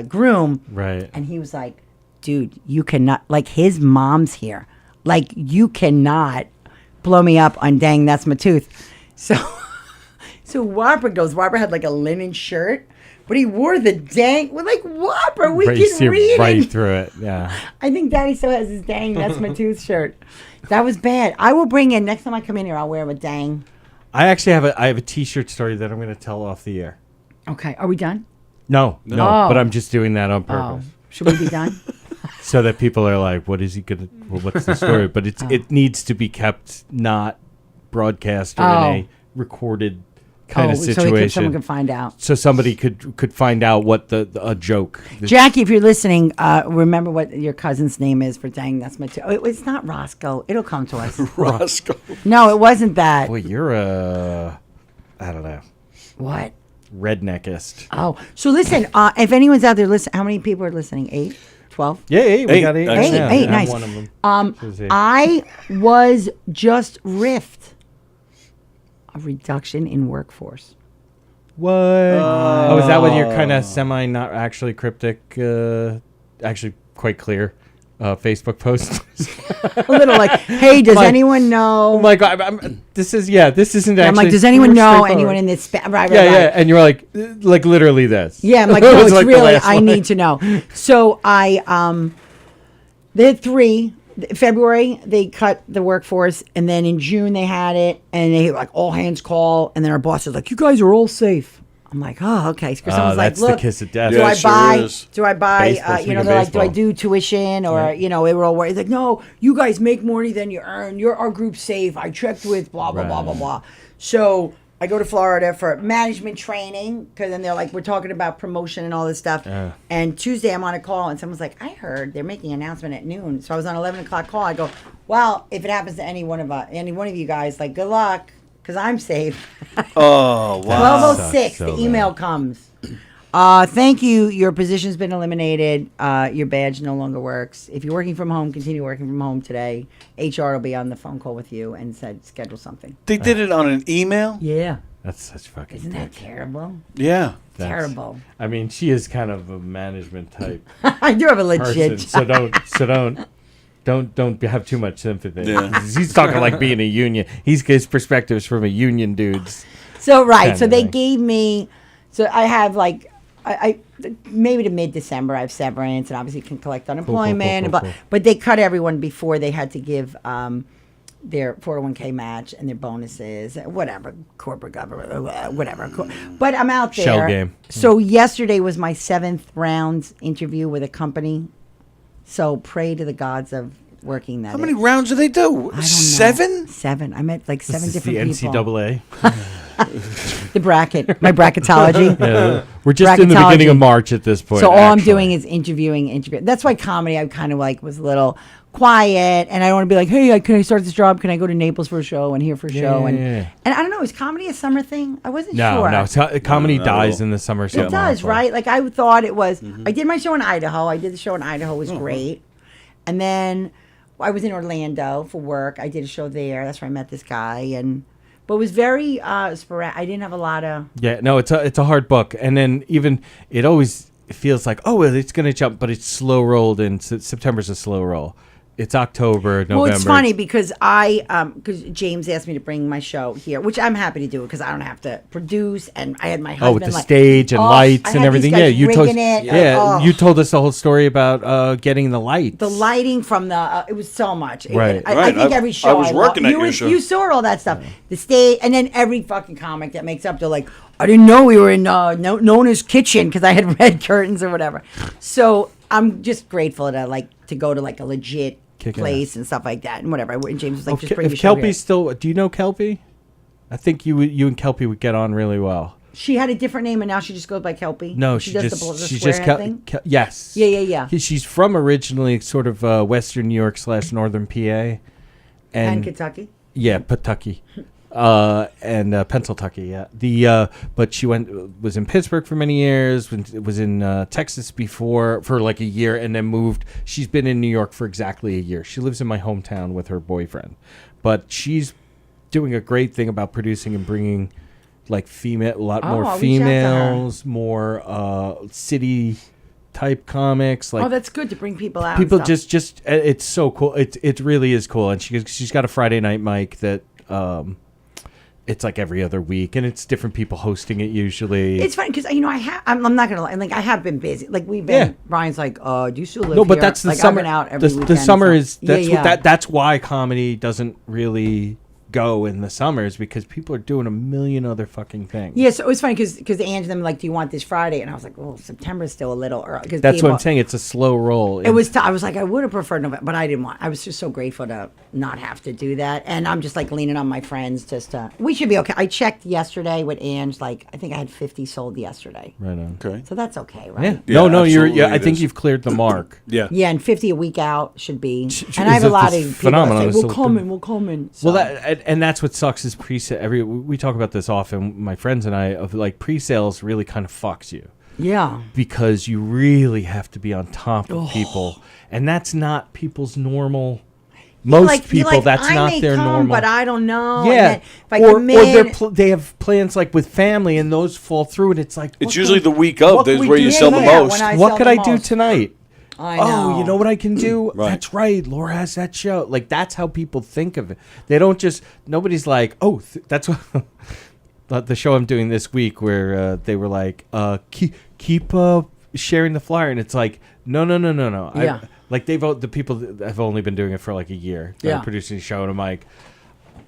groom. Right. And he was like, dude, you cannot, like his mom's here. Like, you cannot blow me up on dang, that's my tooth. So Whopper had like a linen shirt, but he wore the dang. We're like, Whopper, we can read right it. through it. Yeah. I think Daddy still has his dang, that's my tooth shirt. That was bad. I will bring in, next time I come in here, I'll wear a dang. I actually have a T-shirt story that I'm going to tell off the air. Okay, are we done? No, Oh. but I'm just doing that on purpose. Should we be done? So that people are like, what is he going to, well, what's the story? But it needs to be kept not broadcast or in a recorded kind of situation. Someone can find out. So somebody could find out what a joke. Jackie, if you're listening, remember what your cousin's name is for dang, that's my tooth. Oh, it's not Roscoe. It'll come to us. Roscoe. No, it wasn't that. Boy, you're I don't know, What? redneckist. Oh, so listen, if anyone's out there listening, how many people are listening? 8? 12? Yeah, we Eight, got 8. actually. Yeah, Eight, I'm nice. one of them. Eight. I was just riffed. A reduction in workforce. What? Oh, is that when you're kind of semi not actually cryptic, actually quite clear? Facebook post. A little like, hey, does anyone know? I'm like, this isn't actually. I'm like, does anyone know straightforward. anyone in this? Right. Yeah. And you're like literally this. Yeah, I'm like, It no, was it's like the really, last I line. need to know. So they had 3. February, they cut the workforce, and then in June they had it, and they like all hands call, and then our boss is like, you guys are all safe. I'm like, oh, okay. Because someone's like, that's the look, kiss of death. do Yeah, I it sure buy? is. Do I buy? Baseball, speaking They're of like, do I baseball. do tuition or we were all worried. He's like, no, you guys make more money than you earn. You're our group safe. I checked with blah blah blah blah blah. So I go to Florida for management training because then they're like, we're talking about promotion and all this stuff. And Tuesday I'm on a call and someone's like, I heard they're making an announcement at noon. So I was on 11 o'clock call. I go, well, if it happens to any one of you guys, like, good luck because I'm safe. Oh, wow. 12:06, so the bad. email comes. Thank you. Your position's been eliminated. Your badge no longer works. If you're working from home, continue working from home today. HR will be on the phone call with you and said schedule something. They did it on an email? Yeah. That's such fucking. Isn't that terrible? Yeah. Terrible. I mean, she is kind of a management type I do have a person, legit. so don't have too much sympathy. Yeah. He's talking like being a union. His perspectives from a union dude's. So right. Kind So of they thing. gave me. So I have like. I maybe to mid-December I have severance and obviously can collect unemployment. cool. But they cut everyone before they had to give their 401k match and their bonuses, whatever, corporate government, whatever. But I'm out there. Shell game. So yesterday was my 7th round interview with a company. So pray to the gods of working that. How many rounds do they do? I don't know. 7? 7. I met like 7 This is different the people. NCAA. The bracket, my bracketology. Yeah, we're just in the beginning Bracketology. of March at this point. So all I'm actually. doing is interviewing. That's why comedy, I kind of like was a little quiet, and I don't want to be like, hey, can I start this job? Can I go to Naples for a show and here for a show? Yeah. And I don't know, is comedy a summer thing? I wasn't No, sure. comedy No. dies in the summer. It does, right? Like I thought it was. I did my show in Idaho. I did the show in Idaho. It was great. And then I was in Orlando for work. I did a show there. That's where I met this guy. But it was very sporadic. I didn't have a lot of. Yeah, no, it's a hard book, and then even it always feels like it's going to jump, but it's slow rolled, and September's a slow roll. It's October, November. Well, it's funny because because James asked me to bring my show here, which I'm happy to do because I don't have to produce, and I had my husband with the like, stage and lights I and had everything. these Yeah, guys you told rigging it. you told us the whole story about getting the lights. The lighting from the it was so much. Right. I Right. think I- every show I was working at your show. You saw all that stuff. The stage, and then every fucking comic that makes up. They're like, I didn't know we were in Nona's kitchen because I had red curtains or whatever. So I'm just grateful to go to like a legit Kicking place and stuff like that and whatever. And James was like, just If bring the show here. Kelpie's still, do you know Kelpie? I think you and Kelpie would get on really well. She had a different name and now she just goes by Kelpie. No, she she's does the just square head thing. yes. Yeah. She's from originally sort of Western New York / Northern PA, And Kentucky. yeah, Pawtucky, and Pennsyltucky. Yeah, but she was in Pittsburgh for many years. Was in Texas before for like a year, and then moved. She's been in New York for exactly a year. She lives in my hometown with her boyfriend, but she's doing a great thing about producing and bringing like a lot Oh, more I'll reach out to her. females, more city type comics. Like That's good to bring people out. people and stuff. just it's so cool. It really is cool, and she's got a Friday night mic that it's like every other week, and it's different people hosting it usually. It's funny because I'm not gonna lie. Like I have been busy. Like we've been. Yeah. Brian's like, do you still live no, but here? that's the like, summer. I've been out every the weekend, summer so- is that's yeah, what yeah. that's why comedy doesn't really go in the summers, because people are doing a million other fucking things. Yeah, so it was funny because Ange them like, do you want this Friday? And I was like, well, September's still a little early. That's what I'm saying. It's a slow roll. It was. I was like, I would have preferred November, but I didn't want. I was just so grateful to not have to do that, and I'm just like leaning on my friends. We should be okay. I checked yesterday with Ange. Like, I think I had 50 sold yesterday. right on. Okay. So that's okay, right? Yeah. No, absolutely you're. I it think is. you've cleared the mark. Yeah. Yeah, and 50 a week out should be. Sh- And I have a is lot this of people phenomenon. that say, It's we'll so come good. in, we'll come in. So. Well, and that's what sucks is pre-sale. We talk about this often, my friends and I, of like pre-sales really kind of fucks you, yeah. because you really have to be on top of people, and that's not people's normal. Most people, that's I not may their come, normal. but I don't know. Yeah, And then if I or commit, they have plans like with family, and those fall through, and it's like It's what usually can- the week of. what can There's we where do you sell the Yeah, most. when I what sell could the I do most. tonight? I know. Oh, you know what I can do? Right. That's right. Laura has that show. Like, that's how people think of it. They don't just, nobody's like, oh, that's what, the show I'm doing this week where they were like, keep sharing the flyer. And it's like, no. Yeah. Like, the people that have only been doing it for like a year. They're producing the show. And I'm like,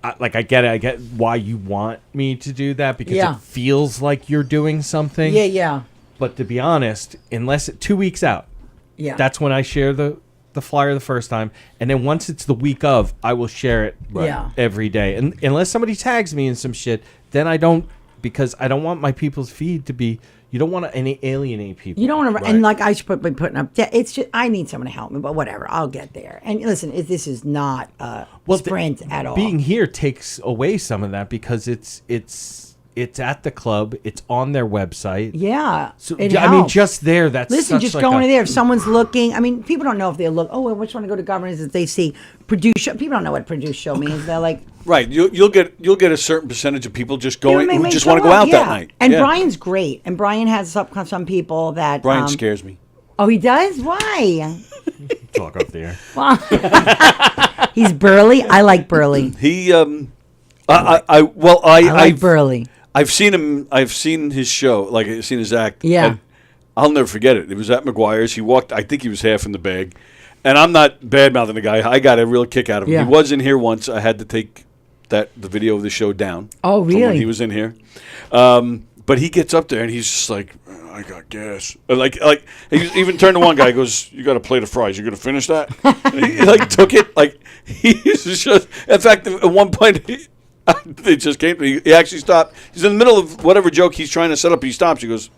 I get it. I get why you want me to do that because it feels like you're doing something. Yeah. But to be honest, unless 2 weeks out, that's when I share the flyer the first time. And then once it's the week of, I will share it every day. And unless somebody tags me in some shit, then I don't, because I don't want my people's feed to be, you don't want to alienate people. You don't want to, and like I should be putting up, it's just, I need someone to help me, but whatever, I'll get there. And listen, this is not a sprint at all. Being here takes away some of that because it's at the club, it's on their website. Yeah. So, it I mean, helps. just there, that's Listen, such just like going in there. If someone's looking, I mean, people don't know if they look, oh, I just want to go to governance if they see produce show. People don't know what produce show means. They're like, Right, you'll get a certain percentage of people just going they who may just show want to go up, out that night. And Brian's great. And Brian has some people that Brian scares me. Oh, he does? Why? talk off the air. Well, he's burly. I like burly. He I like burly. I've seen him. I've seen his show. Like I've seen his act. Yeah. And I'll never forget it. It was at McGuire's. He walked. I think he was half in the bag, and I'm not bad mouthing the guy. I got a real kick out of him. Yeah. He was in here once. I had to take the video of the show down. Oh, from when really? he was in here. But he gets up there and he's just like, I got gas. Like he even turned to one guy. He goes, "You got a plate of fries. You gonna finish that?" And he like took it. Like he's just. In fact, at one point. They just came to me. He actually stopped. He's in the middle of whatever joke he's trying to set up. He stops. He goes,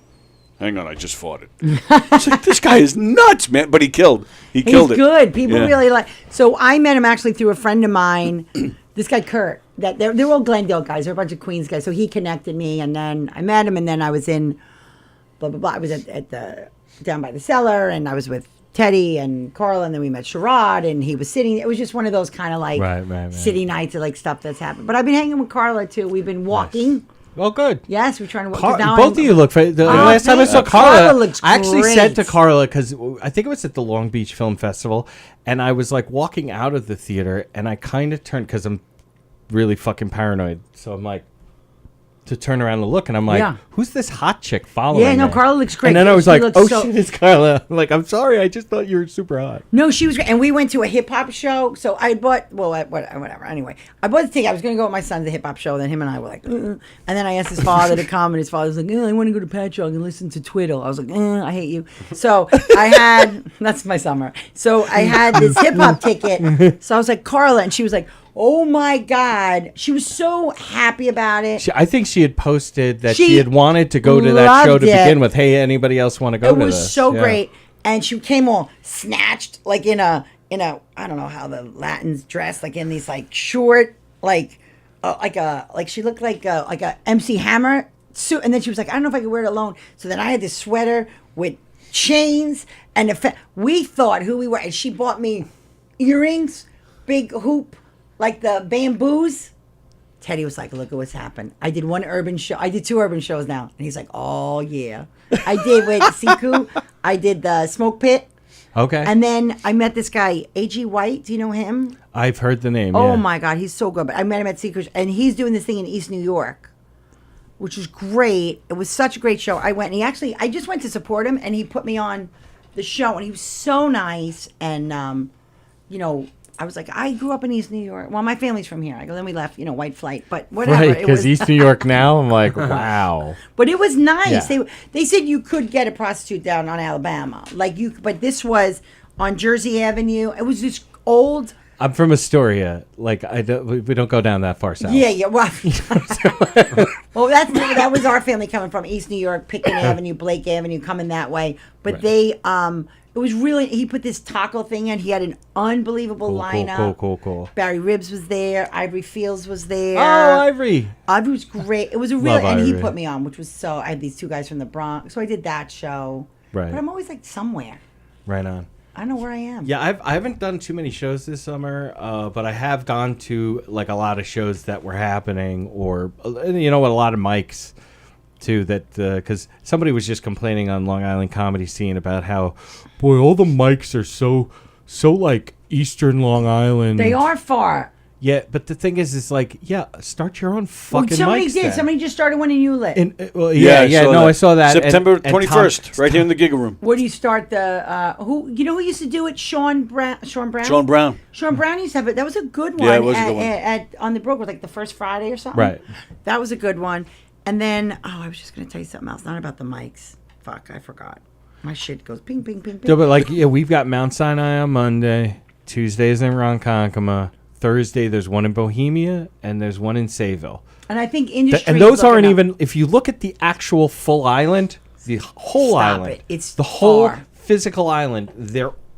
"Hang on, I just fought it." It's like, this guy is nuts, man. But he killed it. He's good. People really like. So I met him actually through a friend of mine. This guy Kurt. That they're all Glendale guys. They're a bunch of Queens guys. So he connected me, and then I met him, and then I was in, blah blah blah. I was at the down by the cellar, and I was with Teddy and Carla, and then we met Sherrod, and he was sitting. It was just one of those kind of like city nights of like stuff that's happened. But I've been hanging with Carla too. We've been walking. Nice. Oh, good. Yes, we're trying to walk. Both of you look. The last time I saw Carla, looks I actually great. said to Carla because I think it was at the Long Beach Film Festival, and I was like walking out of the theater, and I kind of turned because I'm really fucking paranoid. So I'm like, to turn around and look, and I'm like, who's this hot chick following me? Yeah, no, Carla looks great. And then I was She like, looks oh so- shit, it's Carla. I'm like, I'm sorry, I just thought you were super hot. No, she was great. And we went to a hip hop show. So I bought, whatever. Anyway, I bought the ticket. I was going to go with my son to the hip hop show. Then him and I were like, And then I asked his father to come, and his father was like, I want to go to Patchogue and listen to Twiddle. I was like, I hate you. So I had, that's my summer. So I had this hip hop ticket. So I was like, Carla, and she was like, oh my God. She was so happy about it. I think she had posted that she had wanted to go to that loved show to it. begin with. Hey, anybody else want to go to this? It was so great. And she came all snatched, like in a I don't know how the Latins dress, like in these like short, like she looked like a MC Hammer suit. And then she was like, I don't know if I could wear it alone. So then I had this sweater with chains and we thought who we were. And she bought me earrings, big hoop, like the bamboos. Teddy was like, look at what's happened. I did one urban show. I did 2 urban shows now. And he's like, oh, yeah. I did with Siku. I did the Smoke Pit. Okay. And then I met this guy, A.G. White. Do you know him? I've heard the name. Oh, yeah. my God. He's so good. But I met him at Siku. And he's doing this thing in East New York, which is great. It was such a great show. I went, and I just went to support him. And he put me on the show. And he was so nice. And, I was like, I grew up in East New York. Well, my family's from here. I go, then we left, white flight, but whatever. Right, because East New York now, I'm like, wow. But it was nice. Yeah. They said you could get a prostitute down on Alabama, but this was on Jersey Avenue. It was this old. I'm from Astoria. Like, we don't go down that far south. Yeah. Well, well, that was our family coming from East New York, Pitkin Avenue, Blake Avenue, coming that way. But they, it was really, he put this taco thing in. He had an unbelievable lineup. Cool. Barry Ribs was there. Ivory Fields was there. Oh, Ivory. Ivory was great. It was a real, Love and he Ivory. put me on, which was so, I had these 2 guys from the Bronx. So I did that show. Right. But I'm always like somewhere. Right on. I don't know where I am. Yeah, I haven't done too many shows this summer, but I have gone to like a lot of shows that were happening, or a lot of mics too, that because somebody was just complaining on Long Island comedy scene about how, boy, all the mics are so like Eastern Long Island. They are far. Yeah, but the thing is like, yeah, start your own fucking somebody mics did. then. Somebody just started one in Hewlett. Well, I saw that. September And 21st, right here in the Giga Room. Where do you start the who used to do it? Sean Brown. Sean Brown. Sean Brown used to have it. That was a good one. Yeah, it was a good one. At on the Brook, like the first Friday or something. Right. That was a good one. And then I was just gonna tell you something else. Not about the mics. Fuck, I forgot. My shit goes ping ping ping ping. Yeah, but like, we've got Mount Sinai on Monday. Tuesdays in Ronkonkoma. Thursday there's one in Bohemia and there's one in Sayville. And I think industry. And those aren't even. If you look at the actual full island, the whole Stop island, it. It's the whole far. physical island.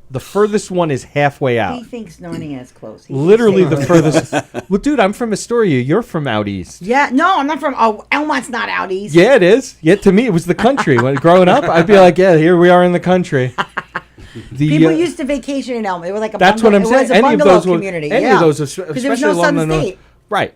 The furthest one is halfway out. He thinks Nottingham is close. He Literally thinks the Sayville is furthest. close. Well, dude, I'm from Astoria. You're from out east. Yeah, no, I'm not from. Oh, Elmont's not out east. Yeah, it is. Yeah, to me, it was the country. When growing up, I'd be like, yeah, here we are in the country. People used to vacation in Elmont. They were like a That's bungalow. what I'm saying. It was a bungalow community. Any yeah. of those, because there was no especially along the Southern north. State. Right.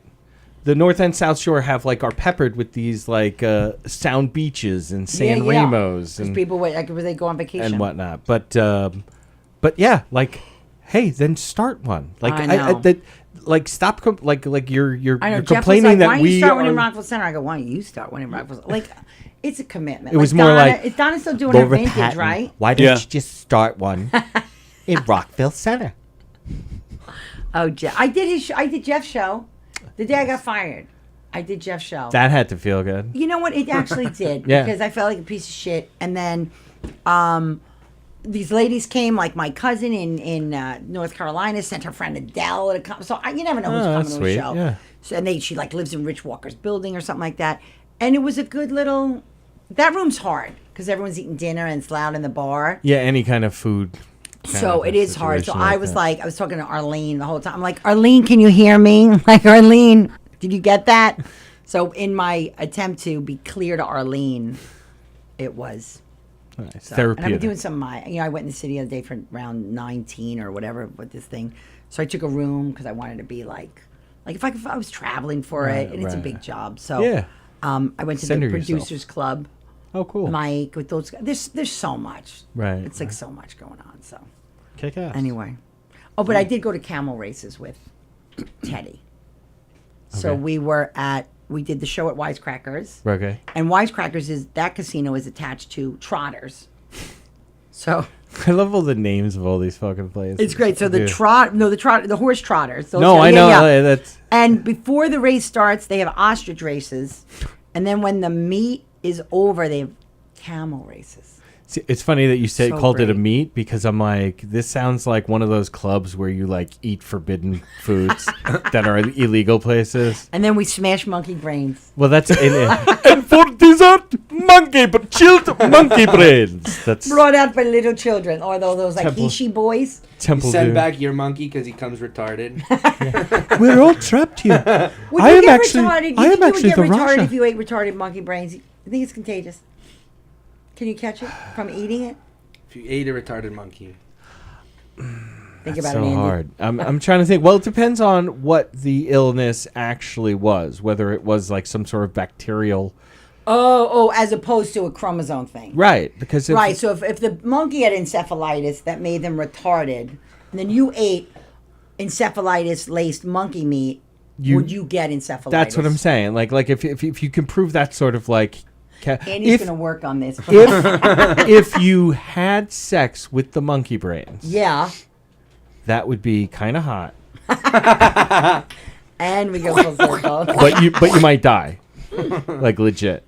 The North and South Shore are peppered with these like sound beaches and San Remos Because and people wait, like, they go on vacation and whatnot. But yeah, like, hey, then start one. Like I know. like stop like you're I know. you're Jeff was complaining like, that why don't we you start one in are. Rockville Center? I go, why don't you start one in Rockville? Like, it's a commitment. It was like more Donna, like, is Donna still doing her vintage, Patton, right? Why don't Yeah. you just start one in Rockville Center? Oh, I did Jeff's show the day I got fired. I did Jeff's show. That had to feel good. You know what? It actually did. Yeah. Because I felt like a piece of shit. And then these ladies came, like my cousin in North Carolina sent her friend Adele to come. So you never know who's coming that's to sweet. a show. Yeah. So, and she like lives in Rich Walker's building or something like that. And it was a good little. That room's hard because everyone's eating dinner and it's loud in the bar. Yeah, any kind of food. So it is hard. So situation I like was that. like, I was talking to Arlene the whole time. I'm like, Arlene, can you hear me? Like, Arlene, did you get that? So in my attempt to be clear to Arlene, it was. Nice. So, and Therapeutic. I've been doing some of I went in the city the other day for around 19 or whatever with this thing. So I took a room because I wanted to be like if I was traveling for it, and it's a right. big job. So Yeah. I went to Center the yourself. producers club. Oh, cool. Mike with those guys. There's so much. Right, It's like so much going on. So Kick ass. anyway, but I did go to camel races with Teddy. So Okay. we did the show at Wisecrackers. Okay. And Wisecrackers that casino is attached to Trotters. So I love all the names of all these fucking places. it's great. So the Dude. the horse trotters. Those No, guys- I know. yeah. That's And before the race starts, they have ostrich races. And then when the meet is over, they have camel races. See, it's funny that you So called it a great. meet because I'm like, this sounds like one of those clubs where you like eat forbidden foods that are illegal places. And then we smash monkey brains. Well, that's and for dessert, chilled monkey brains. That's Brought out by little children. Or those like Temple. Hishi boys. Temple Send Doom. back your monkey because he comes retarded. We're all trapped here. Would I you am get actually- retarded? I You am think you actually would the get retarded Russia. if you ate retarded monkey brains? I think it's contagious. Can you catch it from eating it? If you ate a retarded monkey. Think about So it, Andy. hard. I'm trying to think. Well, it depends on what the illness actually was. Whether it was like some sort of bacterial. Oh, as opposed to a chromosome thing. Right. Because if, Right, so if the monkey had encephalitis that made them retarded, and then you ate encephalitis-laced monkey meat, would you get encephalitis? That's what I'm saying. Like if you can prove that sort of like. Andy's If going to work on this. if you had sex with the monkey brains, Yeah, that would be kind of hot. and we go full circle. But you might die, like legit,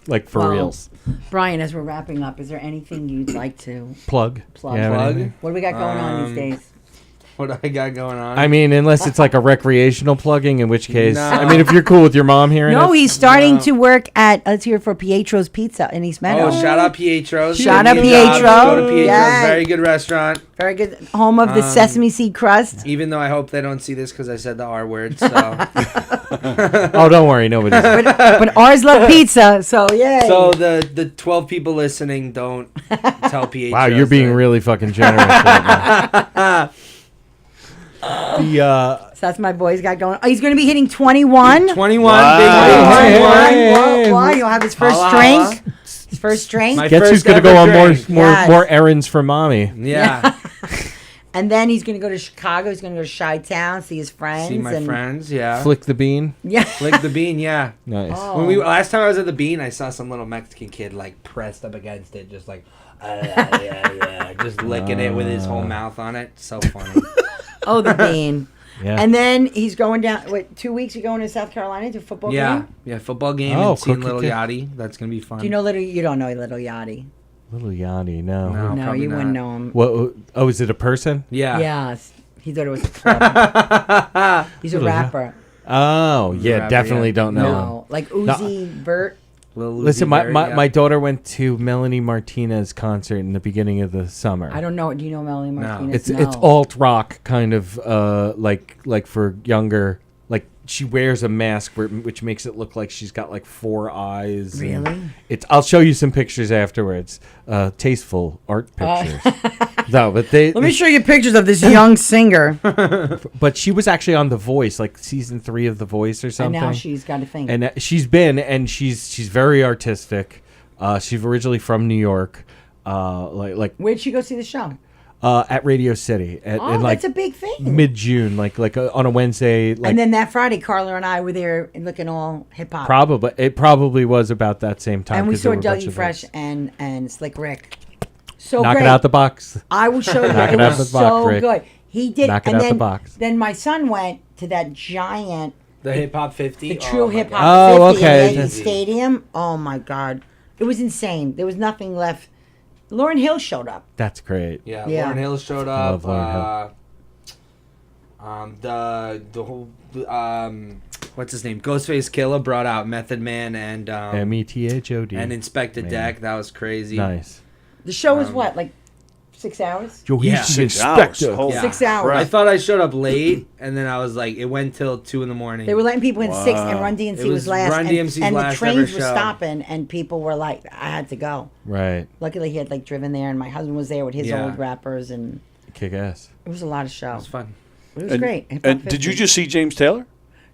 like for Well, reals. Brian, as we're wrapping up, is there anything you'd like to Plug. plug? You have Plug? anything? What do we got going on these days? What do I got going on? I mean, unless it's like a recreational plugging, in which case, No. I mean, if you're cool with your mom hearing No, it, he's starting to work at, let's hear for Pietro's Pizza in East Meadow. Oh, shout out Pietro's. Shout Give out me a job. Pietro. Go to Pietro's. Yes. Very good restaurant. Very good. Home of the sesame seed crust. Even though I hope they don't see this because I said the R word. So, oh, don't worry, nobody's. But ours love pizza, so yay. so the 12 people listening don't tell Pietro's. Wow, you're being that- really fucking generous right now. So that's my boy. He's got going. Oh, he's going to be hitting 21. 21. Wow. Big Hey, big hey, 21. hey. Why? have his first Holla, drink. His first drink. My Guess who's first gonna go ever on drink. Yes. more errands for mommy? Yeah. And then he's going to go to Chicago. He's going to go to Chi-Town, see his friends. See my friends. Yeah. Flick the bean. Yeah. Flick the bean. Yeah. Nice. Oh. When last time I was at the Bean, I saw some little Mexican kid like pressed up against it, just like, just licking it with his whole mouth on it. So funny. Oh, the Bean. Yeah. And then he's going down. Wait, 2 weeks? You're going to South Carolina to a football Yeah, game? yeah, football game Oh, and seeing cookie Little kid. Yachty. That's gonna be fun. Do you know Little? You don't know Little Yachty. Little Yanni, no. No. No, probably you wouldn't not. know him. What? Oh, is it a person? Yeah. Yes. He thought it was a club. He's a Little Ya- rapper. Oh, yeah, Rapper, definitely yeah. don't know him. No. Like Uzi Vert. Lil Uzi Listen, my, Vert, my, yeah. my daughter went to Melanie Martinez concert in the beginning of the summer. I don't know. Do you know Melanie Martinez? It's alt rock kind of like for younger. Like she wears a mask which makes it look like she's got like 4 eyes. and Really? I'll show you some pictures afterwards. Tasteful art pictures. No, but they. Let me show you pictures of this young singer. But she was actually on The Voice, like season 3 of The Voice or And something. now she's got a thing. And she's very artistic. She's originally from New York. Where'd she go see the show? At Radio City Oh, in like that's a big thing. mid-June, on a Wednesday. Like And then that Friday, Carla and I were there looking all hip hop. it probably was about that same time. And we 'cause there saw were a bunch Dougie of Fresh us. and Slick Rick. So Knock great. it out the box. I will show you. Knock It it out was the box, so Rick. good. He did. Knock it and out then, the box. Then my son went to that giant, The Hip Hop 50. the true my hip God. hop Oh, 50 okay. in Yankee Stadium. Oh my God, it was insane. There was nothing left. Lauryn Hill showed up. That's great. Yeah, Yeah. Lauryn Hill showed I up. love The whole what's his name? Ghostface Killer brought out Method Man and METHOD. and Inspector Man. Deck. That was crazy. Nice. The show was what, like 6 hours? Yo, Yeah. he's the 6 hours. inspector. Holy Yeah. 6 hours. I thought I showed up late, and then I was like, it went till 2 in the morning. They were letting people in 6, and Run DMC It was was last. Run and DMC's and last the trains ever were show. stopping, and people were like, I had to go. Right. Luckily, he had like driven there, and my husband was there with his Yeah. old rappers, and Kick ass. it was a lot of It show. was fun. It was great. Hip Hop And did you 50. just see James Taylor?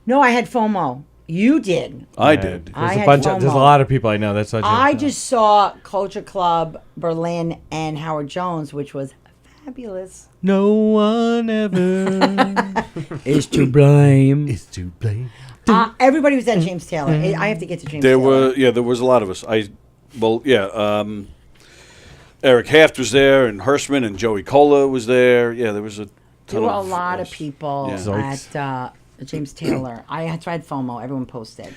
No, I had FOMO. You did. I Right. did. I There's a had bunch FOMO. there's a lot of people I know that's such I just saw Culture Club Berlin and Howard Jones, which was fabulous. no one ever Is to blame. is to blame. Everybody was at James Taylor. I have to get to James There Taylor. there was a lot of us. Eric Haft was there, and Hirschman and Joey Cola was there. Yeah, there was a There ton were a of lot of us. people Yeah. Zoinks. at James Taylor. I tried FOMO. Everyone posted.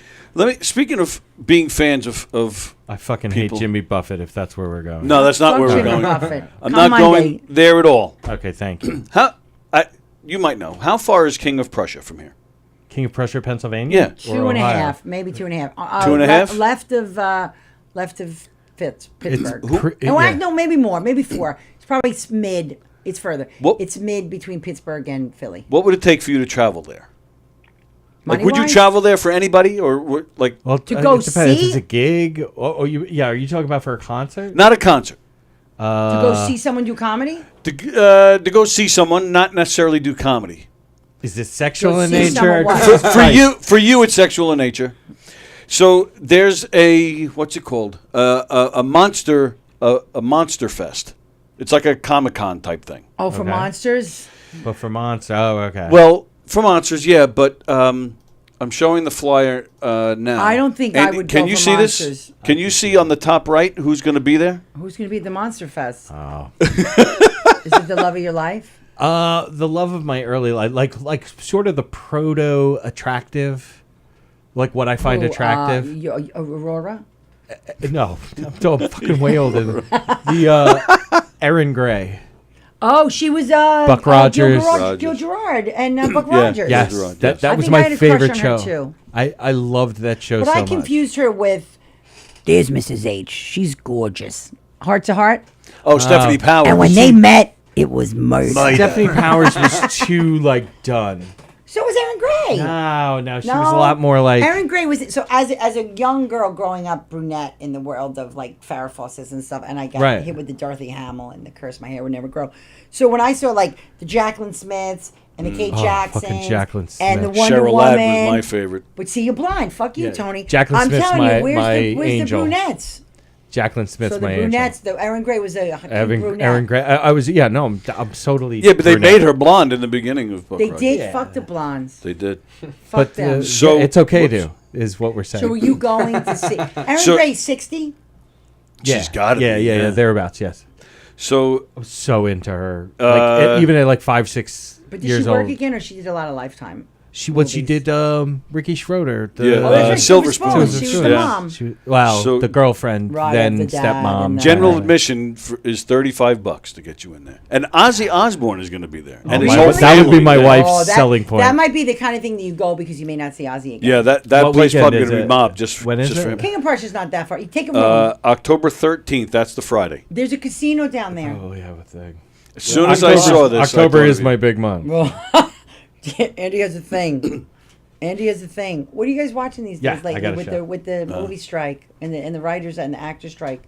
Speaking of being fans of I fucking People. hate Jimmy Buffett if that's where we're going. no, that's not Fuck where we're Jimmy going. Buffett. I'm Come not Monday. going there at all. Okay, thank you. You might know. How far is King of Prussia from here? King of Prussia, Pennsylvania? Yeah. Two and a half, maybe 2.5. 2.5? Left of Pittsburgh. Yeah. No, maybe more. Maybe 4. It's probably mid. It's further. What- It's mid between Pittsburgh and Philly. What would it take for you to travel there? Like, would you Money-wise? travel there for anybody, or like Well, To go it depends. If see? it's a gig, are you talking about for a concert? not a concert? To go see someone do comedy? To go see someone, not necessarily do comedy. Is this sexual Go in see someone nature? what? For you, it's sexual in nature. So there's what's it called? A monster fest. It's like a Comic-Con type thing. Oh, for Okay. monsters? But for monster, oh, okay. Well, for monsters, yeah, but I'm showing the flyer now. I don't think And I would Can go you for see monsters. this? Can you see on the top right who's going to be there? Who's going to be at the Monster Fest? oh. Is it the love of your life? The love of my early life, like sort of the proto attractive, like what I find attractive. Aurora? No, I'm fucking way older. The Erin Gray. Oh, she was Buck Rogers. Gil Gerard and Buck Yeah. Rogers. Yes, Rogers. that I was think I my had a crush favorite on her, show. too. I loved that show But so I much. confused her with, there's Mrs. H. She's gorgeous. Heart to heart. Oh, Stephanie Powers. And when they met, it was murder. Stephanie Powers was too done. So was Erin Gray. No, she was a lot more like. Erin Gray was so as a young girl growing up brunette in the world of like Farrah Fawcett's and stuff, and I got Right. hit with the Dorothy Hamill and the curse my hair would never grow. So when I saw like the Jacqueline Smiths and the Kate Jackson, fucking Jacqueline and the Smith. Wonder Cheryl Woman. Ladd was my favorite. But see, you're blind. Fuck you, Yeah, Tony. Jacqueline I'm Smith's telling my- you, where's my the angel. brunettes? Jacqueline Smith's So the my brunettes, angel. the Erin Gray was a brunette. Erin Gray. I was I'm totally. Yeah, but they brunette. made her blonde in the beginning of Buck They Rogers. did fuck the blondes. They did. Fuck But them. So- it's okay what's- to is what we're saying. So were you going to see Erin So- Gray 60? She's gotta Yeah, be, yeah, yeah. thereabouts. Yes. So I was so into her. Uh, Even at like 5-6 But did years she work old. again, or she did a lot of Lifetime? She movies? did Ricky Schroeder. Yeah, Oh, that's right. Silver Spoon. Spoon. She was Yeah. the mom. Wow, the girlfriend, Right, then the dad, stepmom. and general Right. admission is $35 to get you in there, and Ozzy Osbourne is going to be there, and his my- whole that would be family. my Yeah. wife's selling point. That might be the kind of thing that you go because you may not see Ozzy again. Yeah, that What place weekend probably is going to be it? mobbed just When is just it? for him. King of Prussia's not that far. You take a room. October 13th. That's the Friday. There's a casino down there. Oh, yeah, what thing? As soon as I saw this, I October thought is of my you. big month. Well, Andy has a thing. Andy has a thing. What are you guys watching these Yeah, days I lately got a with show. the movie strike and the writers and the actor strike?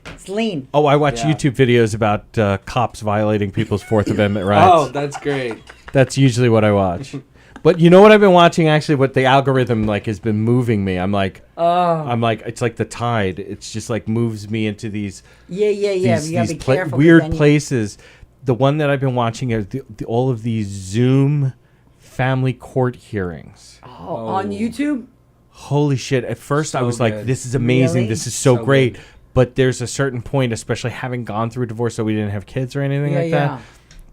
It's lean. Oh, I watch Yeah. YouTube videos about cops violating people's Fourth Amendment rights. Oh, that's great. That's usually what I watch. But you know what I've been watching actually? What the algorithm has been moving me. I'm like, it's like the tide. It's just like moves me into these Yeah. these, You gotta these be careful. 'cause weird then you- places. The one that I've been watching are all of these Zoom family court hearings. Oh, on YouTube. Holy shit! At first, I So was like, good. "This is amazing. Really? This is so So great." good. But there's a certain point, especially having gone through a divorce, so we didn't have kids or anything like Yeah. that,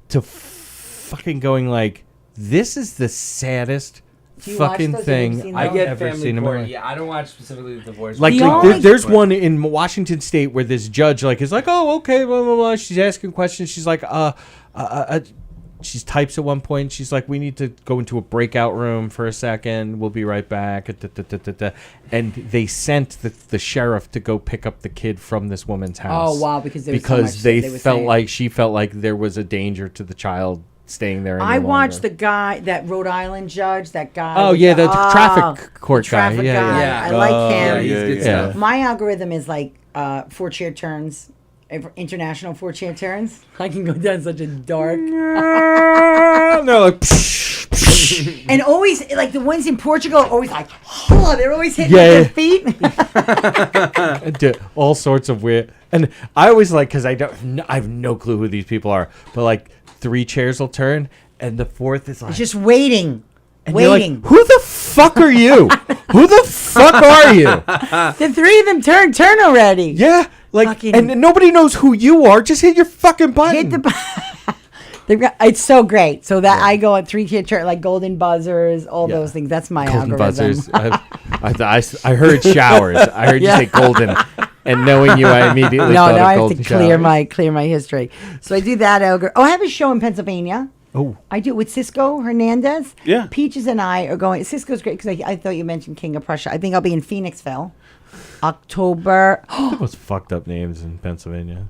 to fucking going like, "This is the saddest Do you watch fucking those? Have you thing seen I those? get ever family seen in my court. life." Yeah, I don't watch specifically the divorce. Like, The like, only- there's one in Washington State where this judge is like, "Oh, okay, blah blah blah." She's asking questions. She's like, she types at one point. She's like, "We need to go into a breakout room for a second. We'll be right back." And they sent the sheriff to go pick up the kid from this woman's house. Oh wow! Because there was so much because they that was felt saying. like she felt like there was a danger to the child staying there. I any watched longer. the guy, that Rhode Island judge, that guy. Oh, with yeah, the traffic court the guy. traffic Yeah, guy. yeah. I like Yeah, him. he's good yeah. stuff. My algorithm is like 4-chair turns, international 4-chair turns. I can go down such a dark. And they're like, And always, like the ones in Portugal, are always like, oh, they're always hitting Yeah, with their feet. and do all sorts of weird. And I always like, because I have no clue who these people are, but like 3 chairs will turn, and the 4th is like, Just waiting. and you're like, Waiting. who the fuck are you? Who the fuck are you? The 3 of them turn already. Yeah, like, Fucking- and nobody knows who you are. Just hit your fucking button. Hit the. They've got, it's so great. So that I go at 3-chair turn, like golden buzzers, all Yeah. those things. That's my Golden algorithm. buzzers. I heard showers. I heard Yeah. you say golden, and knowing you, I immediately No, thought now of I have golden to clear showers. my history. So I do that algorithm. Oh, I have a show in Pennsylvania. Oh, I do it with Cisco Hernandez. Yeah. Peaches and I are going. Cisco's great because I thought you mentioned King of Prussia. I think I'll be in Phoenixville, October. those fucked up names in Pennsylvania.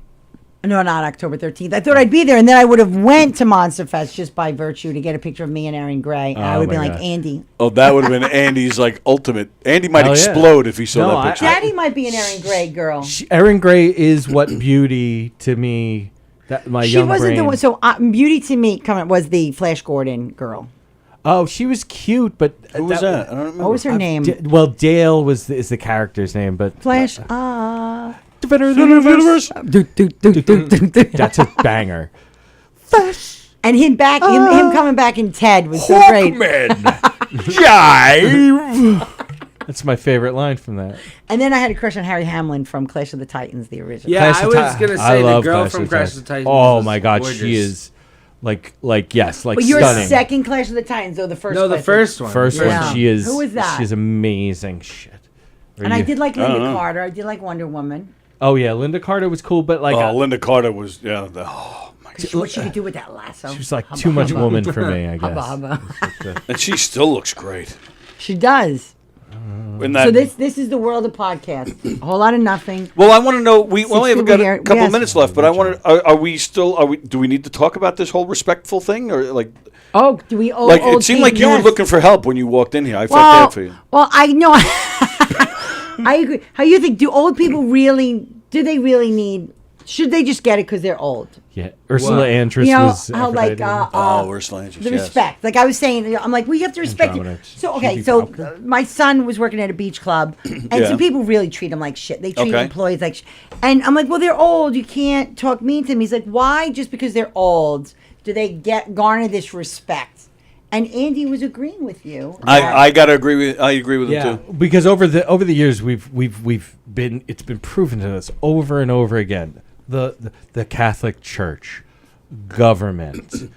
No, not October 13th. I thought I'd be there, and then I would have went to Monster Fest just by virtue to get a picture of me and Erin Gray. And I Oh would be my like, gosh. Andy. Oh, that would have been Andy's ultimate. Andy might Hell yeah. explode if he saw No, that picture. Daddy might be an Erin Gray girl. Erin Gray is what beauty to me. That my She young wasn't brain. the one. So Beauty to me was the Flash Gordon girl. Oh, she was cute, but Who was that? I don't remember. What was her name? Well, Dale is the character's name, but Flash. Defender of the Universe. Do, do, do, do, do, do. That's a banger. And him coming back in Ted was so great. Jive. That's my favorite line from that. And then I had a crush on Harry Hamlin from Clash of the Titans, the original. Yeah, Clash I of was Ti- gonna I say the love girl Clash from of Crash Titans. of the Titans. Oh was my God, gorgeous. she is like But you're stunning. second Clash of the Titans, though the first. No, the Clash. first one. First Yeah. one, she is. Who was that? She's amazing. Shit. And I did like I don't Linda know. Carter. I did like Wonder Woman. Oh yeah, Linda Carter was cool, but like Oh, Linda Carter was oh my god. What she could do with that lasso. she was like too much woman for me. I guess. Hubba, hubba. And she still looks great. She does. In that, So this is the world of podcasts. A whole lot of nothing. well, I want to know. We only have people got here. a couple Yes. minutes left, but I want to. Are we still? Are we? Do we need to talk about this whole respectful thing, or like? Oh, do we owe Like old it seemed Pete? like you were Yes. looking for help when you walked in here. I felt Well, bad for you. well, I know. I agree. How you think? Do old people really? Do they really need Should they just get it because they're old? Yeah, Ursula Andress You know was. how like Ursula Andress, the yes. respect. Like I was saying, I'm like, we have to respect you. Andromeda. So She'd okay, be so proud. my son was working at a beach club, and Yeah. some people really treat him like shit. They treat Okay. employees like, and I'm like, well, they're old. You can't talk mean to them. He's like, why? Just because they're old, do they garner this respect? And Andy was agreeing with you. I gotta agree with. I agree with Yeah, him too. because over the years we've been it's been proven to us over and over again the Catholic Church, government,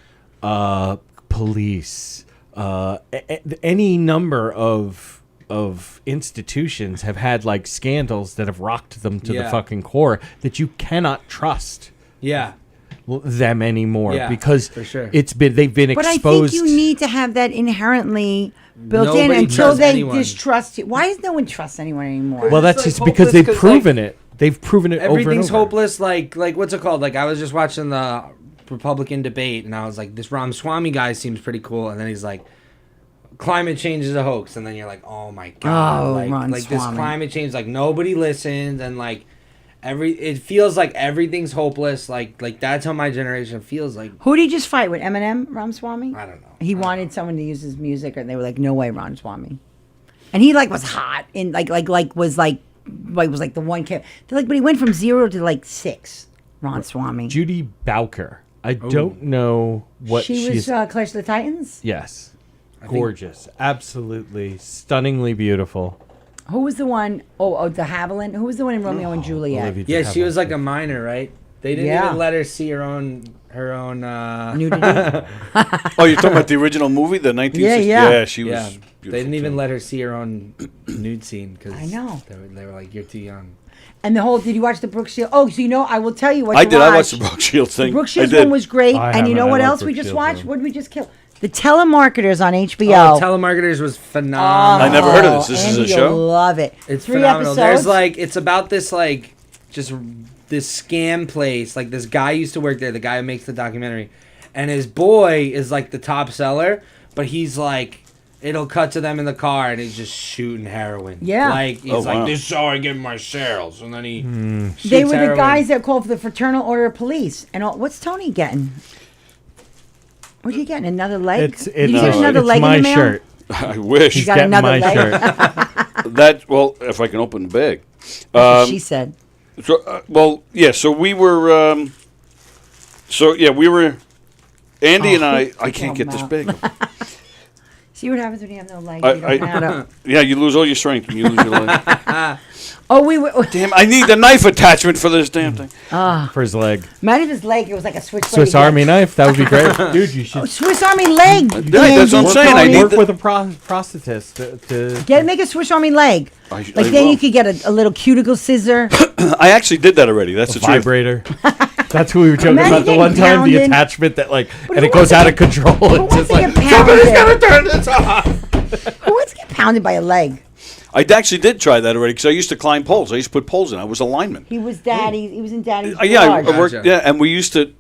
police, any number of institutions have had like scandals that have rocked them to the Yeah. fucking core that you cannot trust Yeah. them anymore Yeah, because for sure. they've been But I exposed. think you need to have that inherently built in Nobody until trusts they anyone. distrust you. Why does no one trust anyone anymore? well, that's It's, just like, because hopeless they've 'cause, proven it. They've proven it over and Everything's over. hopeless. Like what's it called? Like I was just watching the Republican debate, and I was like, this Ramaswamy guy seems pretty cool, and then he's like, climate change is a hoax, and then you're like, oh my god, Oh, like this Ramaswamy. climate change, like nobody listens, and like it feels like everything's hopeless. Like that's how my generation feels. Like Who did he just fight with? Eminem, Ramaswamy? I don't know. He wanted someone to use his music, and they were like, "No way, Ramaswamy." And he like was hot and was like the one kid. They're like, but he went from 0 to like 6. Ramaswamy. Judy Bowker. I don't know what she she's. was Clash of the Titans. Yes, gorgeous, absolutely stunningly beautiful. Who was the one? Oh, the Haviland. Who was the one in Romeo and Juliet? Olivia Yeah, de she was Havilland. like a minor, right? They didn't Yeah. even let her see her own. Nudity. Oh, you're talking about the original movie, the 1960s? Yeah. Yeah, she was. Yeah, beautiful, they didn't even too. let her see her own nude scene because I know. they were like, "You're too young." And the whole. Did you watch the Brooke Shields? Oh, so you know, I will tell you what. I to did. Watch. I watched the Brooke Shields thing. Brooke I Shields did. one was great, I and you know haven't. what I love else we Brooke just Shields watched? one. What did we just kill? The Telemarketers on Oh, HBO. Telemarketers was phenomenal. I never heard of this. This is a Andy, show? you'll love it. It's 3 phenomenal. episodes. There's like it's about this like just this scam place. Like this guy used to work there. The guy who makes the documentary, and his boy is like the top seller, but he's like. It'll cut to them in the car, and he's just shooting heroin. Yeah. Like, he's Oh, like, wow. this is how I get my sales. And then he shoots They were the heroin. guys that called for the Fraternal Order of Police. And all, what's Tony getting? What are you getting? Another leg? It's Did you get another it's leg my in the mail? shirt. I wish. You got Getting another my leg? shirt. That, well, if I can open the bag. That's what she said. So, well, yeah, so we were, we were, Andy and I can't get this big. See what happens when you have no leg. I- You don't know how to- Yeah, you lose all your strength when you lose your leg. Oh, we were. Damn, I need the knife attachment for this damn thing. For his leg. Imagine if his leg, it was like a Swiss Army knife. That would be great, dude. You should Swiss Army leg. Yeah, that's what I'm saying. I need work the- with a prosthetist to Make a Swiss Army leg. I Like then will. you could get a little cuticle scissor. I actually did that already. That's the truth. vibrator. That's who we were joking Imagine about the getting one time. The pounded. attachment that like, But and who it goes wants out to of control. Who It's wants just to like get pounded? Turn this off. Who wants to get pounded by a leg? I actually did try that already because I used to climb poles. I used to put poles in. I was a lineman. He was daddy. He was in daddy's. Yeah, I garage. worked. Gotcha. Yeah, and we used to,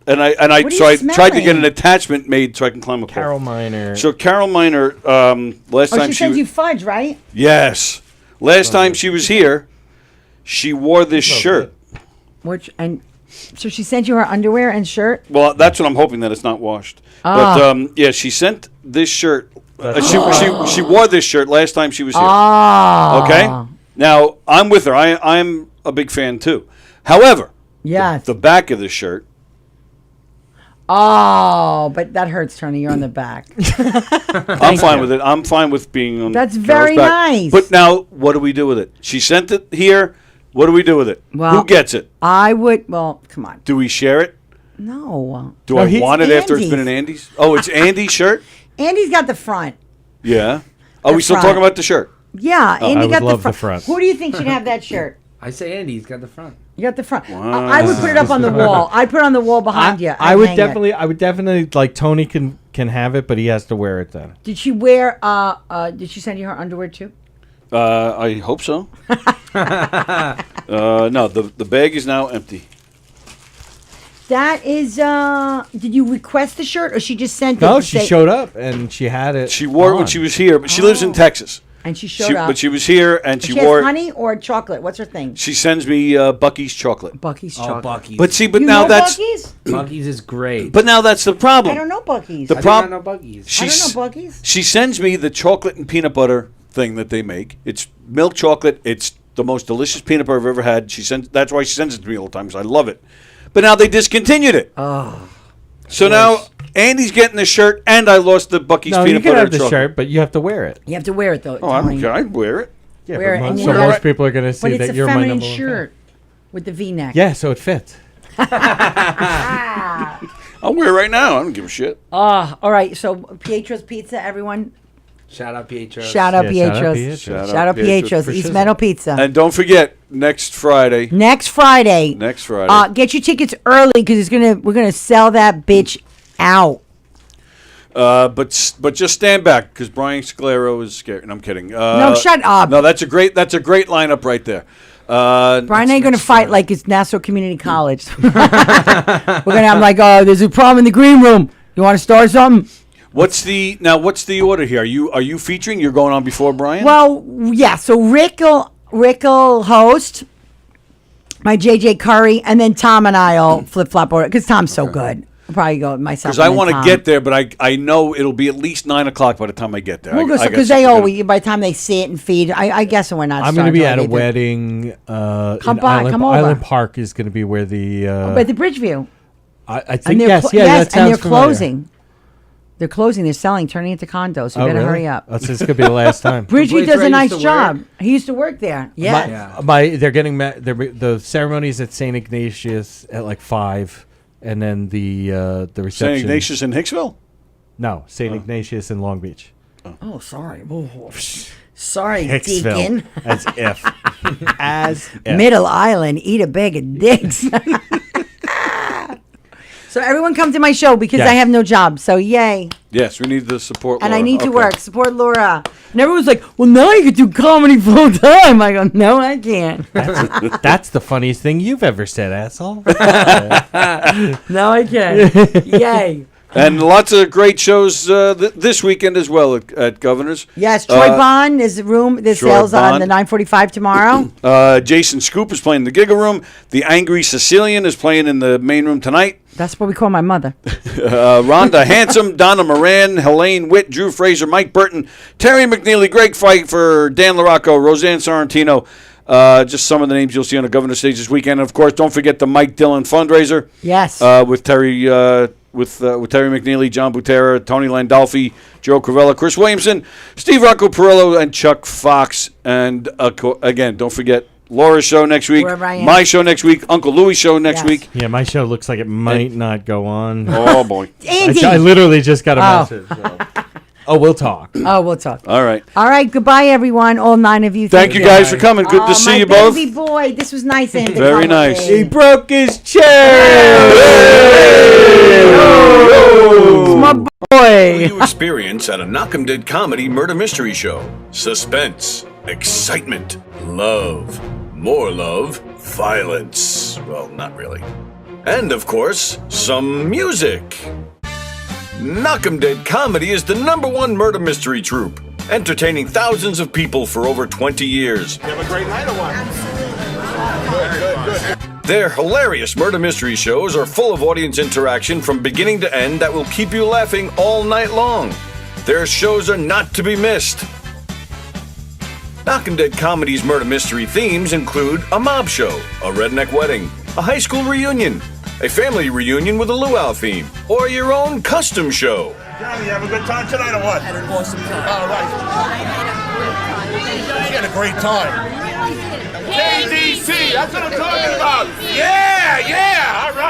and I What are so you I tried to get smelling? an attachment made so I can climb a pole. Carol Miner. So Carol Miner, last Oh, time she she sends was, you fudge, right? yes, last time she was here, she wore this shirt. Which and so she sent you her underwear and shirt. Well, that's what I'm hoping that it's not washed. But yeah, she sent this shirt. She wore this shirt last time she was here. Oh, Okay. Now I'm with her. I'm a big fan too. However, yes. the back of the shirt. Oh, but that hurts, Tony. You're on the back. I'm fine with it. I'm fine with being on. That's Carol's very back. nice. But now, what do we do with it? She sent it here. What do we do with it? Well- Who gets it? I would. Well, come on. Do we share it? No. Do No, I he's want it after it's been Andy's. an Andy's? Oh, it's Andy's shirt? Andy's got the front. Yeah. Are The we still front. talking about the shirt? Yeah, Andy I would got love the the front. front. Who do you think should have that shirt? I say Andy. He's got the front. You got the front. I would put it up on the wall. I'd put it on the wall behind you. I I'd would hang it. definitely like Tony can have it, but he has to wear it then. Did she wear? Did she send you her underwear too? I hope so. No, the bag is now empty. That is. Did you request the shirt, or she just sent it? No, to she say- showed up and she had it. She wore it when on. she was here, but she lives in Texas. And she showed up. But she was here, and she She wore. has honey or chocolate? What's her thing? She sends me Bucky's chocolate. Bucky's Oh, chocolate. Bucky's. But see, but You now know that's. Bucky's? Bucky's is great. But now that's the problem. I don't know Bucky's. The I prob- do not know Bucky's. I don't She's- know Bucky's. She sends me the chocolate and peanut butter thing that they make. It's milk chocolate. It's the most delicious peanut butter I've ever had. That's why she sends it to me all the time, because I love it. But now they discontinued it. Oh. So now Andy's getting the shirt, and I lost the Bucky's No, you peanut can butter have the chocolate. shirt, but you have to wear it. You have to wear it, though. Oh, I don't Tony. care. I'd wear it. Yeah, Wear it, but and most, you so know most what? people are going to see But it's that a you're my feminine number one fan. shirt with the V-neck. Yeah, so it fits. I'll wear it right now. I don't give a shit. Oh, all right. So Pietro's Pizza, everyone. Shout out Pietro. Shout out Yeah, shout out Pietro's. Pietro. Shout out Pietro's. for East shizzle. Meadow Pizza. And don't forget, next Friday. Next Friday. Get your tickets early because we're gonna sell that bitch out. But just stand back because Brian Scalero is scared. And I'm kidding. No, shut up. No, that's a great lineup right there. Brian ain't gonna fight like it's Nassau Community College. I'm like, oh, there's a problem in the green room. You want to start something? What's the order here? Are you featuring? You're going on before Brian? Well, yeah. So Rick'll host. My JJ Curry, and then Tom and I'll flip flop order because Tom's so good. I'll probably go with myself. Because I want to get there, but I know it'll be at least 9 o'clock by the time I get there. We'll go because they always by the time they see it and feed. I guess we're not. I'm going to be at a starting wedding. Come in by, Island, come over. Island Park is going to be where the. by the Bridgeview. I think yes, that and sounds they're familiar. closing. They're closing. They're selling, turning into condos. So you better really? hurry up. This could be the last time. Bridgeview place does where a I nice used to job. work? He used to work there. Yeah. They're getting the ceremonies at St. Ignatius at like 5, and then the reception. St. Ignatius in Hicksville? No, St. Ignatius in Long Beach. Oh, sorry. Oh. Sorry, Hicksville. Deacon. As if. As if. Middle Island, eat a bag of dicks. So everyone come to my show because Yes. I have no job. So yay. Yes, we need the support. And Laura. I need to Okay. work. Support Laura. And everyone's like, well, now you can do comedy full time. I go, no, I can't. That's the funniest thing you've ever said, asshole. No, I can't. Yay. And lots of great shows this weekend as well at Governor's. Yes, Troy Bond is the room. The Troy sales on Bond. the 9:45 tomorrow. Jason Scoop is playing the Giga Room. The Angry Sicilian is playing in the main room tonight. That's what we call my mother. Rhonda Handsome, Donna Moran, Helene Witt, Drew Fraser, Mike Burton, Terry McNeely, Greg Pfeiffer, Dan LaRocco, Roseanne Sorrentino. Just some of the names you'll see on the Governor stage this weekend. And of course, don't forget the Mike Dillon fundraiser. Yes. With Terry with Terry McNeely, John Butera, Tony Landolfi, Joe Cravella, Chris Williamson, Steve Rocco Perillo, and Chuck Fox. And again, don't forget Laura's show next week, Wherever I am. my show next week, Uncle Louie's show next Yes. week. Yeah, my show looks like it might not go on. Oh boy! Andy. I literally just got a Oh. message. So. Oh, we'll talk. Oh, we'll talk. All right. All right. Goodbye, everyone. All 9 of you. Thank you guys for coming. Good to see you both. Baby boy, this was nice. And Very nice. He broke his chair. It's my boy. You experience at a Knockem Dead Comedy Murder Mystery Show. Suspense, excitement, love, more love, violence. Well, not really. And of course, some music. Knockem Dead Comedy is the #1 murder mystery troupe, entertaining thousands of people for over 20 years. You have a great night or what? Their hilarious murder mystery shows are full of audience interaction from beginning to end that will keep you laughing all night long. Their shows are not to be missed. Knockem Dead Comedy's murder mystery themes include a mob show, a redneck wedding, a high school reunion, a family reunion with a luau theme, or your own custom show. Johnny, you have a good time tonight or what? Had an awesome time. All right. She had a great time. KDC, that's what I'm talking about. Yeah, all right.